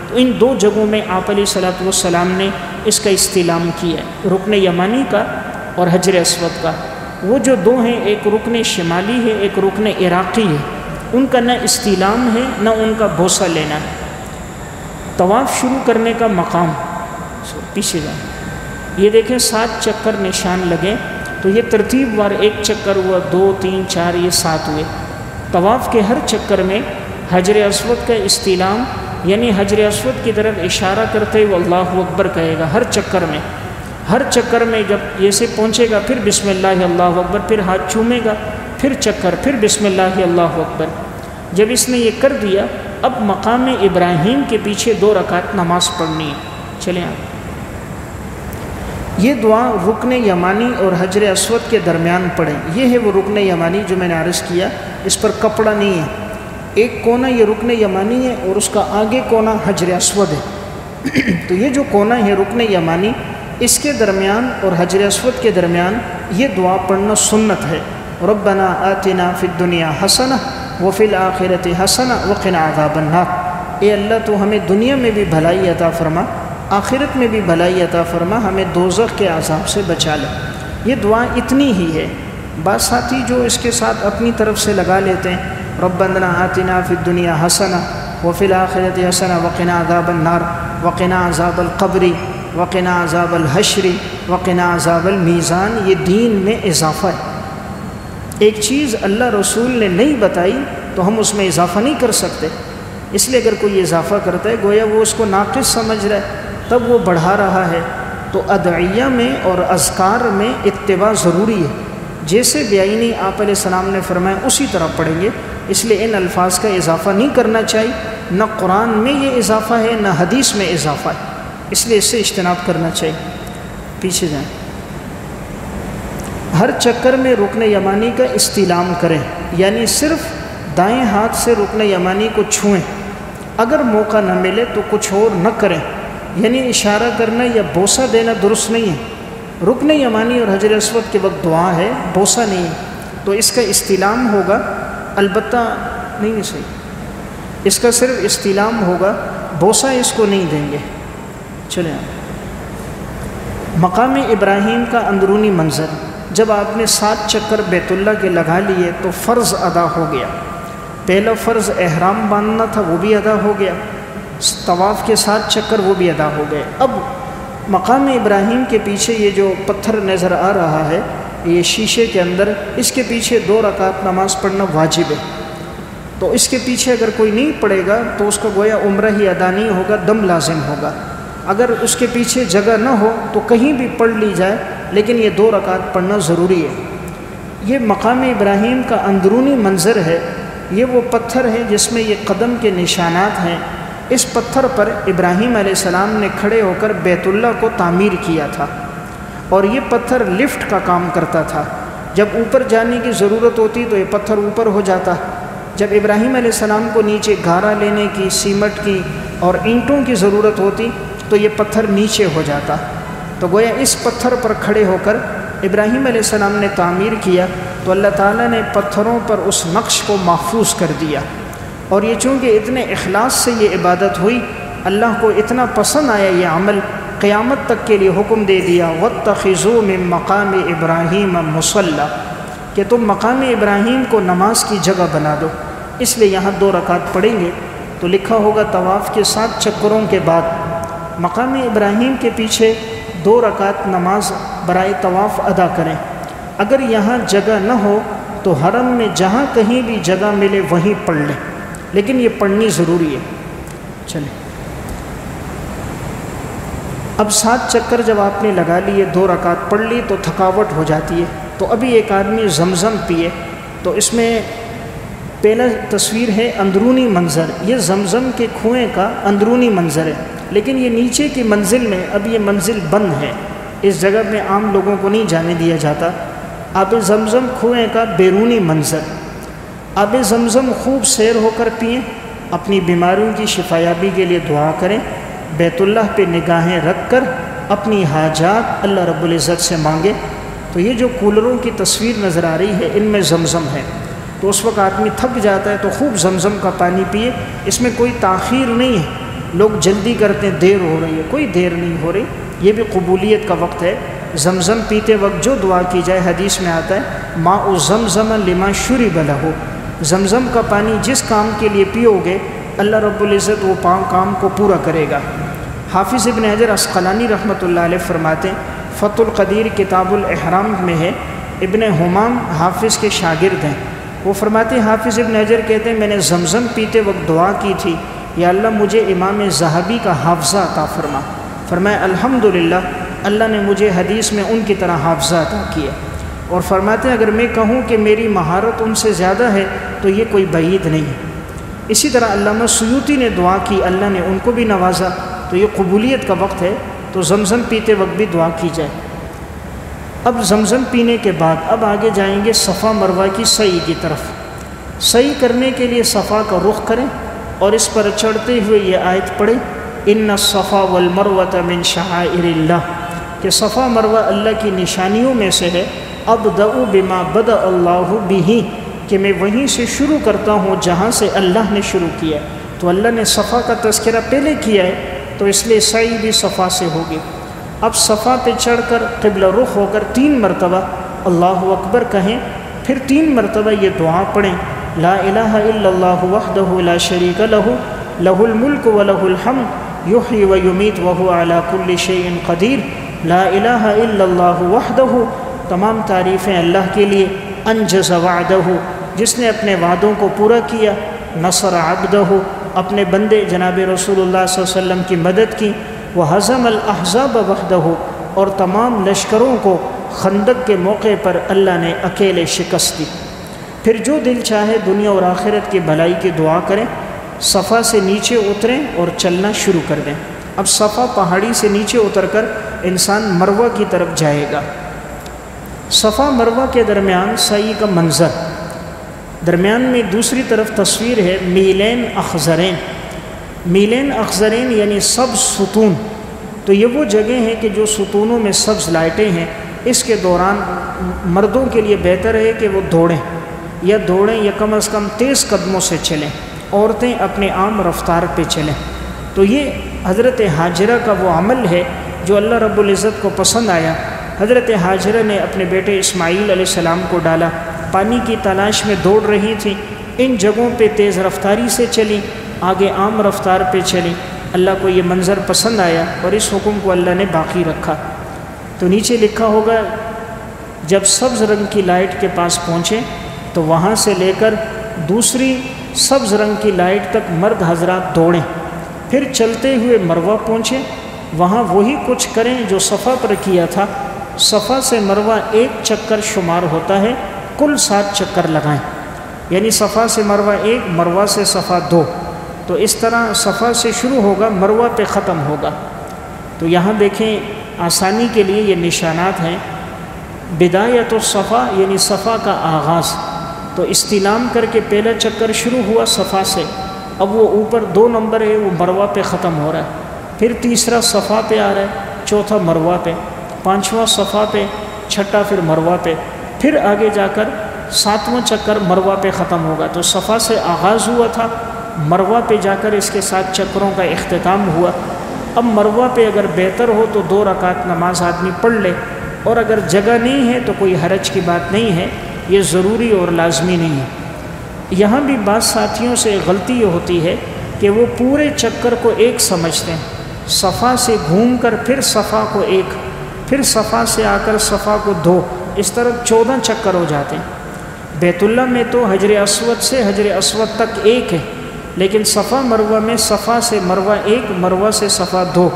Speaker 1: تو ان دو جگہوں میں آپ علیہ الصلوۃ والسلام نے اس کا استلام کیا ہے، رکن یمانی کا اور حجر اسود کا. وہ جو دو ہیں، ایک رکن شمالی ہے، ایک رکن عراقی ہے، ان کا نہ استلام ہے نہ ان کا بوسہ لینا ہے. طواف شروع کرنے کا مقام، پیچھے جائیں، یہ دیکھیں 7 چکر نشان لگے. تو یہ ترتیب وار، ایک چکر ہوا، 2 3 4، یہ 7 ہوئے. طواف کے ہر چکر میں حجر اسود کا استلام، یعنی حجر اسود کی طرف اشارہ کرتے ہوئے اللہ اکبر کہے گا. ہر چکر میں جب جیسے پہنچے گا پھر بسم اللہ اللہ اکبر، پھر ہاتھ چومے گا، پھر چکر، پھر بسم اللہ اللہ اکبر. جب اس نے یہ کر دیا اب مقام ابراہیم کے پیچھے 2 رکعت نماز پڑھنی ہے. چلیں آپ یہ دعا رکن یمانی اور حجر اسود کے درمیان پڑھیں. یہ ہے وہ رکن یمانی جو میں نے عرض کیا، اس پر کپڑا نہیں ہے. ایک کونا یہ رکن یمانی ہے اور اس کا آگے کونا حجر اسود ہے. تو یہ جو کونا ہے رکن یمانی، اس کے درمیان اور حجر اسود کے درمیان یہ دعا پڑھنا سنت ہے. ربنا آتنا فی الدنیا حسنہ وفی الآخرۃ حسنہ وقنا عذاب النار. اے اللہ تو ہمیں دنیا میں بھی بھلائی عطا فرما، آخرت میں بھی بھلائی عطا فرما، ہمیں دوزخ کے عذاب سے بچا لے. یہ دعا اتنی ہی ہے. بعض ساتھی جو اس کے ساتھ اپنی طرف سے لگا لیتے ہیں ربنا آتنا فی الدنیا حسنہ وفی الآخرۃ حسنہ وقنا عذاب النار وقنا عذاب القبر وقنا عذاب الحشر وقنا عذاب المیزان. یہ دین میں اضافہ ہے. ایک چیز اللہ رسول نے نہیں بتائی تو ہم اس میں اضافہ نہیں کر سکتے. اس لیے اگر کوئی اضافہ کرتا ہے گویا وہ اس کو ناقص سمجھ رہا ہے، تب وہ بڑھا رہا ہے. تو ادعیہ میں اور اذکار میں اتباع ضروری ہے. جیسے بیائی آپ علیہ السلام نے فرمایا اسی طرح پڑھیں گے. اس لیے ان الفاظ کا اضافہ نہیں کرنا چاہیے. نہ قرآن میں یہ اضافہ ہے نہ حدیث میں اضافہ ہے، اس لیے اس سے اجتناب کرنا چاہیے. پیچھے جائیں. ہر چکر میں رکن یمانی کا استلام کریں، یعنی صرف دائیں ہاتھ سے رکن یمانی کو چھوئیں. اگر موقع نہ ملے تو کچھ اور نہ کریں، یعنی اشارہ کرنا یا بوسہ دینا درست نہیں ہے. رکن یمانی اور حجر اسود کے وقت دعا ہے، بوسہ نہیں ہے. تو اس کا استلام ہوگا، البتہ نہیں صحیح، اس کا صرف استلام ہوگا، بوسہ اس کو نہیں دیں گے. چلیں مقام ابراہیم کا اندرونی منظر. جب آپ نے 7 چکر بیت اللہ کے لگا لیے تو فرض ادا ہو گیا. پہلا فرض احرام باندھنا تھا، وہ بھی ادا ہو گیا. طواف کے 7 چکر وہ بھی ادا ہو گئے. اب مقام ابراہیم کے پیچھے یہ جو پتھر نظر آ رہا ہے، یہ شیشے کے اندر، اس کے پیچھے 2 رکعت نماز پڑھنا واجب ہے. تو اس کے پیچھے اگر کوئی نہیں پڑھے گا تو اس کا گویا عمرہ ہی ادا نہیں ہوگا، دم لازم ہوگا. اگر اس کے پیچھے جگہ نہ ہو تو کہیں بھی پڑھ لی جائے، لیکن یہ 2 رکعت پڑھنا ضروری ہے. یہ مقام ابراہیم کا اندرونی منظر ہے. یہ وہ پتھر ہے جس میں یہ قدم کے نشانات ہیں. اس پتھر پر ابراہیم علیہ السلام نے کھڑے ہو کر بیت اللہ کو تعمیر کیا تھا، اور یہ پتھر لفٹ کا کام کرتا تھا. جب اوپر جانے کی ضرورت ہوتی تو یہ پتھر اوپر ہو جاتا. جب ابراہیم علیہ السلام کو نیچے گارا لینے کی، سیمٹ کی اور اینٹوں کی ضرورت ہوتی تو یہ پتھر نیچے ہو جاتا. تو گویا اس پتھر پر کھڑے ہو کر ابراہیم علیہ السلام نے تعمیر کیا. تو اللہ تعالیٰ نے پتھروں پر اس نقش کو محفوظ کر دیا. اور یہ چونکہ اتنے اخلاص سے یہ عبادت ہوئی، اللہ کو اتنا پسند آیا یہ عمل، قیامت تک کے لیے حکم دے دیا وَاتَّخِذُوا مِن مَقَامِ إِبْرَاهِيمَ مُصَلًّى، کہ تم مقام ابراہیم کو نماز کی جگہ بنا دو. اس لیے یہاں 2 رکعت پڑھیں گے تو لکھا ہوگا طواف کے 7 چکروں کے بعد مقام ابراہیم کے پیچھے 2 رکعت نماز برائے طواف ادا کریں. اگر یہاں جگہ نہ ہو تو حرم میں جہاں کہیں بھی جگہ ملے وہیں پڑھ لیں، لیکن یہ پڑھنی ضروری ہے. چلیں اب 7 چکر جب آپ نے لگا لیے، 2 رکعت پڑھ لی تو تھکاوٹ ہو جاتی ہے. تو ابھی ایک آدمی زمزم پیے. تو اس میں پہلا تصویر ہے اندرونی منظر. یہ زمزم کے کنویں کا اندرونی منظر ہے، لیکن یہ نیچے کی منزل میں اب یہ منزل بند ہے. اس جگہ میں عام لوگوں کو نہیں جانے دیا جاتا. آب زمزم کنویں کا بیرونی منظر. آب زمزم خوب سیر ہو کر پئیں، اپنی بیماریوں کی شفایابی کے لیے دعا کریں، بیت اللہ پہ نگاہیں رکھ کر اپنی حاجات اللہ رب العزت سے مانگے. تو یہ جو کولروں کی تصویر نظر آ رہی ہے ان میں زمزم ہے. تو اس وقت آدمی تھک جاتا ہے تو خوب زمزم کا پانی پیے. اس میں کوئی تاخیر نہیں ہے. لوگ جلدی کرتے ہیں، دیر ہو رہی ہے، کوئی دیر نہیں ہو رہی. یہ بھی قبولیت کا وقت ہے. زمزم پیتے وقت جو دعا کی جائے حدیث میں آتا ہے ماء زمزم لما شرب لہ، زمزم کا پانی جس کام کے لیے پیو گے اللہ رب العزت وہ کام کو پورا کرے گا. حافظ ابن حجر عسقلانی رحمۃ اللہ علیہ فرماتے ہیں، فتح القدیر کتاب الاحرام میں ہے، ابن حمام حافظ کے شاگرد ہیں. وہ فرماتے ہیں حافظ ابن حجر کہتے ہیں میں نے زمزم پیتے وقت دعا کی تھی یا اللہ مجھے امام ذہبی کا حافظہ عطا فرما. فرمایا الحمدللہ اللہ نے مجھے حدیث میں ان کی طرح حافظہ عطا کیا. اور فرماتے ہیں اگر میں کہوں کہ میری مہارت ان سے زیادہ ہے تو یہ کوئی بعید نہیں ہے. اسی طرح علامہ سیوطی نے دعا کی، اللہ نے ان کو بھی نوازا. تو یہ قبولیت کا وقت ہے. تو زمزم پیتے وقت بھی دعا کی جائے. اب زمزم پینے کے بعد اب آگے جائیں گے صفا مروہ کی سعی کی طرف. سعی کرنے کے لیے صفا کا رخ کریں اور اس پر چڑھتے ہوئے یہ آیت پڑھیں ان الصفا والمروۃ من شعائر اللہ، کہ صفا مروہ اللہ کی نشانیوں میں سے ہے. ابدأ بما بدأ اللہ بہ، کہ میں وہیں سے شروع کرتا ہوں جہاں سے اللہ نے شروع کیا. تو اللہ نے صفا کا تذکرہ پہلے کیا ہے تو اس لیے سعی بھی صفا سے ہوگی. اب صفا پہ چڑھ کر قبلہ رخ ہو کر 3 مرتبہ اللہ اکبر کہیں، پھر 3 مرتبہ یہ دعا پڑھیں لا الہ الا اللہ وحدہ لا شریک لہ لہ الملک ولہ الحمد یحیی ویمیت وہو علی کل شیء قدیر. لا الہ الا اللہ وحدہ، تمام تعریفیں اللہ کے لیے. انجز وعدہ، جس نے اپنے وعدوں کو پورا کیا، نصر عبدہ، اپنے بندے جناب رسول اللہ صلی اللہ علیہ وسلم کی مدد کی، وہزم الاحزاب وحدہ، اور تمام لشکروں کو خندق کے موقع پر اللہ نے اکیلے شکست دی۔ پھر جو دل چاہے دنیا اور آخرت کی بھلائی کی دعا کریں، صفا سے نیچے اتریں اور چلنا شروع کر دیں۔ اب صفا پہاڑی سے نیچے اتر کر انسان مروہ کی طرف جائے گا۔ صفا مروہ کے درمیان سعی کا منظر، درمیان میں دوسری طرف تصویر ہے میلین اخضرین۔ میلین اخضرین یعنی سبز ستون، تو یہ وہ جگہ ہیں کہ جو ستونوں میں سبز لائٹیں ہیں۔ اس کے دوران مردوں کے لیے بہتر ہے کہ وہ دوڑیں یا کم از کم تیز قدموں سے چلیں، عورتیں اپنے عام رفتار پہ چلیں۔ تو یہ حضرت ہاجرہ کا وہ عمل ہے جو اللہ رب العزت کو پسند آیا۔ حضرت ہاجرہ نے اپنے بیٹے اسماعیل علیہ السلام کو ڈالا، پانی کی تلاش میں دوڑ رہی تھی، ان جگہوں پہ تیز رفتاری سے چلی، آگے عام رفتار پہ چلی۔ اللہ کو یہ منظر پسند آیا اور اس حکم کو اللہ نے باقی رکھا۔ تو نیچے لکھا ہوگا جب سبز رنگ کی لائٹ کے پاس پہنچے تو وہاں سے لے کر دوسری سبز رنگ کی لائٹ تک مرد حضرات دوڑیں، پھر چلتے ہوئے مروہ پہنچے، وہاں وہی کچھ کریں جو صفا پر کیا تھا۔ صفا سے مروہ 1 چکر شمار ہوتا ہے، کل 7 چکر لگائیں، یعنی صفا سے مروہ 1، مروہ سے صفا 2، تو اس طرح صفا سے شروع ہوگا، مروہ پہ ختم ہوگا۔ تو یہاں دیکھیں آسانی کے لیے یہ نشانات ہیں۔ بدایت الصفا یعنی صفا کا آغاز، تو استلام کر کے پہلا چکر شروع ہوا صفا سے، اب وہ اوپر 2 نمبر ہے وہ مروہ پہ ختم ہو رہا ہے، پھر تیسرا صفا پہ آ رہا ہے، چوتھا مروہ پہ، 5واں صفا پہ، 6واں پھر مروہ پہ، پھر آگے جا کر 7واں چکر مروہ پہ ختم ہوگا۔ تو صفا سے آغاز ہوا تھا، مروہ پہ جا کر اس کے 7 چکروں کا اختتام ہوا۔ اب مروہ پہ اگر بہتر ہو تو 2 رکعت نماز آدمی پڑھ لے، اور اگر جگہ نہیں ہے تو کوئی حرج کی بات نہیں ہے، یہ ضروری اور لازمی نہیں ہے۔ یہاں بھی بعض ساتھیوں سے غلطی یہ ہوتی ہے کہ وہ پورے چکر کو ایک سمجھتے ہیں، صفا سے گھوم کر پھر صفا کو 1، پھر صفا سے آ کر صفا کو 2، اس طرح 14 چکر ہو جاتے ہیں۔ بیت اللہ میں تو حجر اسود سے حجر اسود تک 1 ہے، لیکن صفا مروہ میں صفا سے مروہ 1، مروہ سے صفا 2،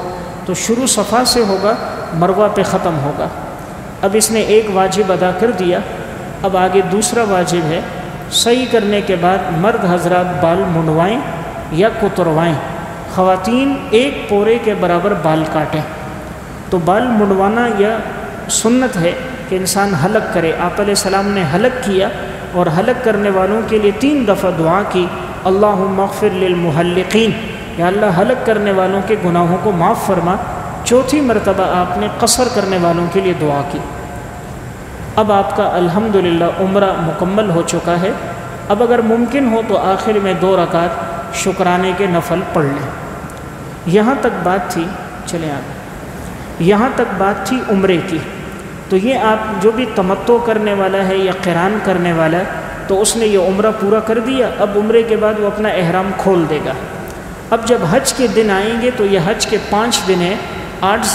Speaker 1: تو شروع صفا سے ہوگا، مروہ پہ ختم ہوگا۔ اب اس نے ایک واجب ادا کر دیا، اب آگے دوسرا واجب ہے، صحیح کرنے کے بعد مرد حضرات بال منڈوائیں یا کتروائیں، خواتین 1 پورے کے برابر بال کاٹیں۔ تو بال منڈوانا یا سنت ہے کہ انسان حلق کرے۔ آپ علیہ السلام نے حلق کیا، اور حلق کرنے والوں کے لیے 3 دفعہ دعا کی، اللہم اغفر للمحلقین، یا اللہ حلق کرنے والوں کے گناہوں کو معاف فرما۔ چوتھی مرتبہ آپ نے قصر کرنے والوں کے لیے دعا کی۔ اب آپ کا الحمدللہ عمرہ مکمل ہو چکا ہے۔ اب اگر ممکن ہو تو آخر میں 2 رکعت شکرانے کے نفل پڑھ لیں۔ یہاں تک بات تھی، چلیں آپ، یہاں تک بات تھی عمرے کی۔ تو یہ آپ جو بھی تمتع کرنے والا ہے یا قران کرنے والا ہے تو اس نے یہ عمرہ پورا کر دیا، اب عمرے کے بعد وہ اپنا احرام کھول دے گا۔ اب جب حج کے دن آئیں گے تو یہ حج کے 5 دن ہیں، 8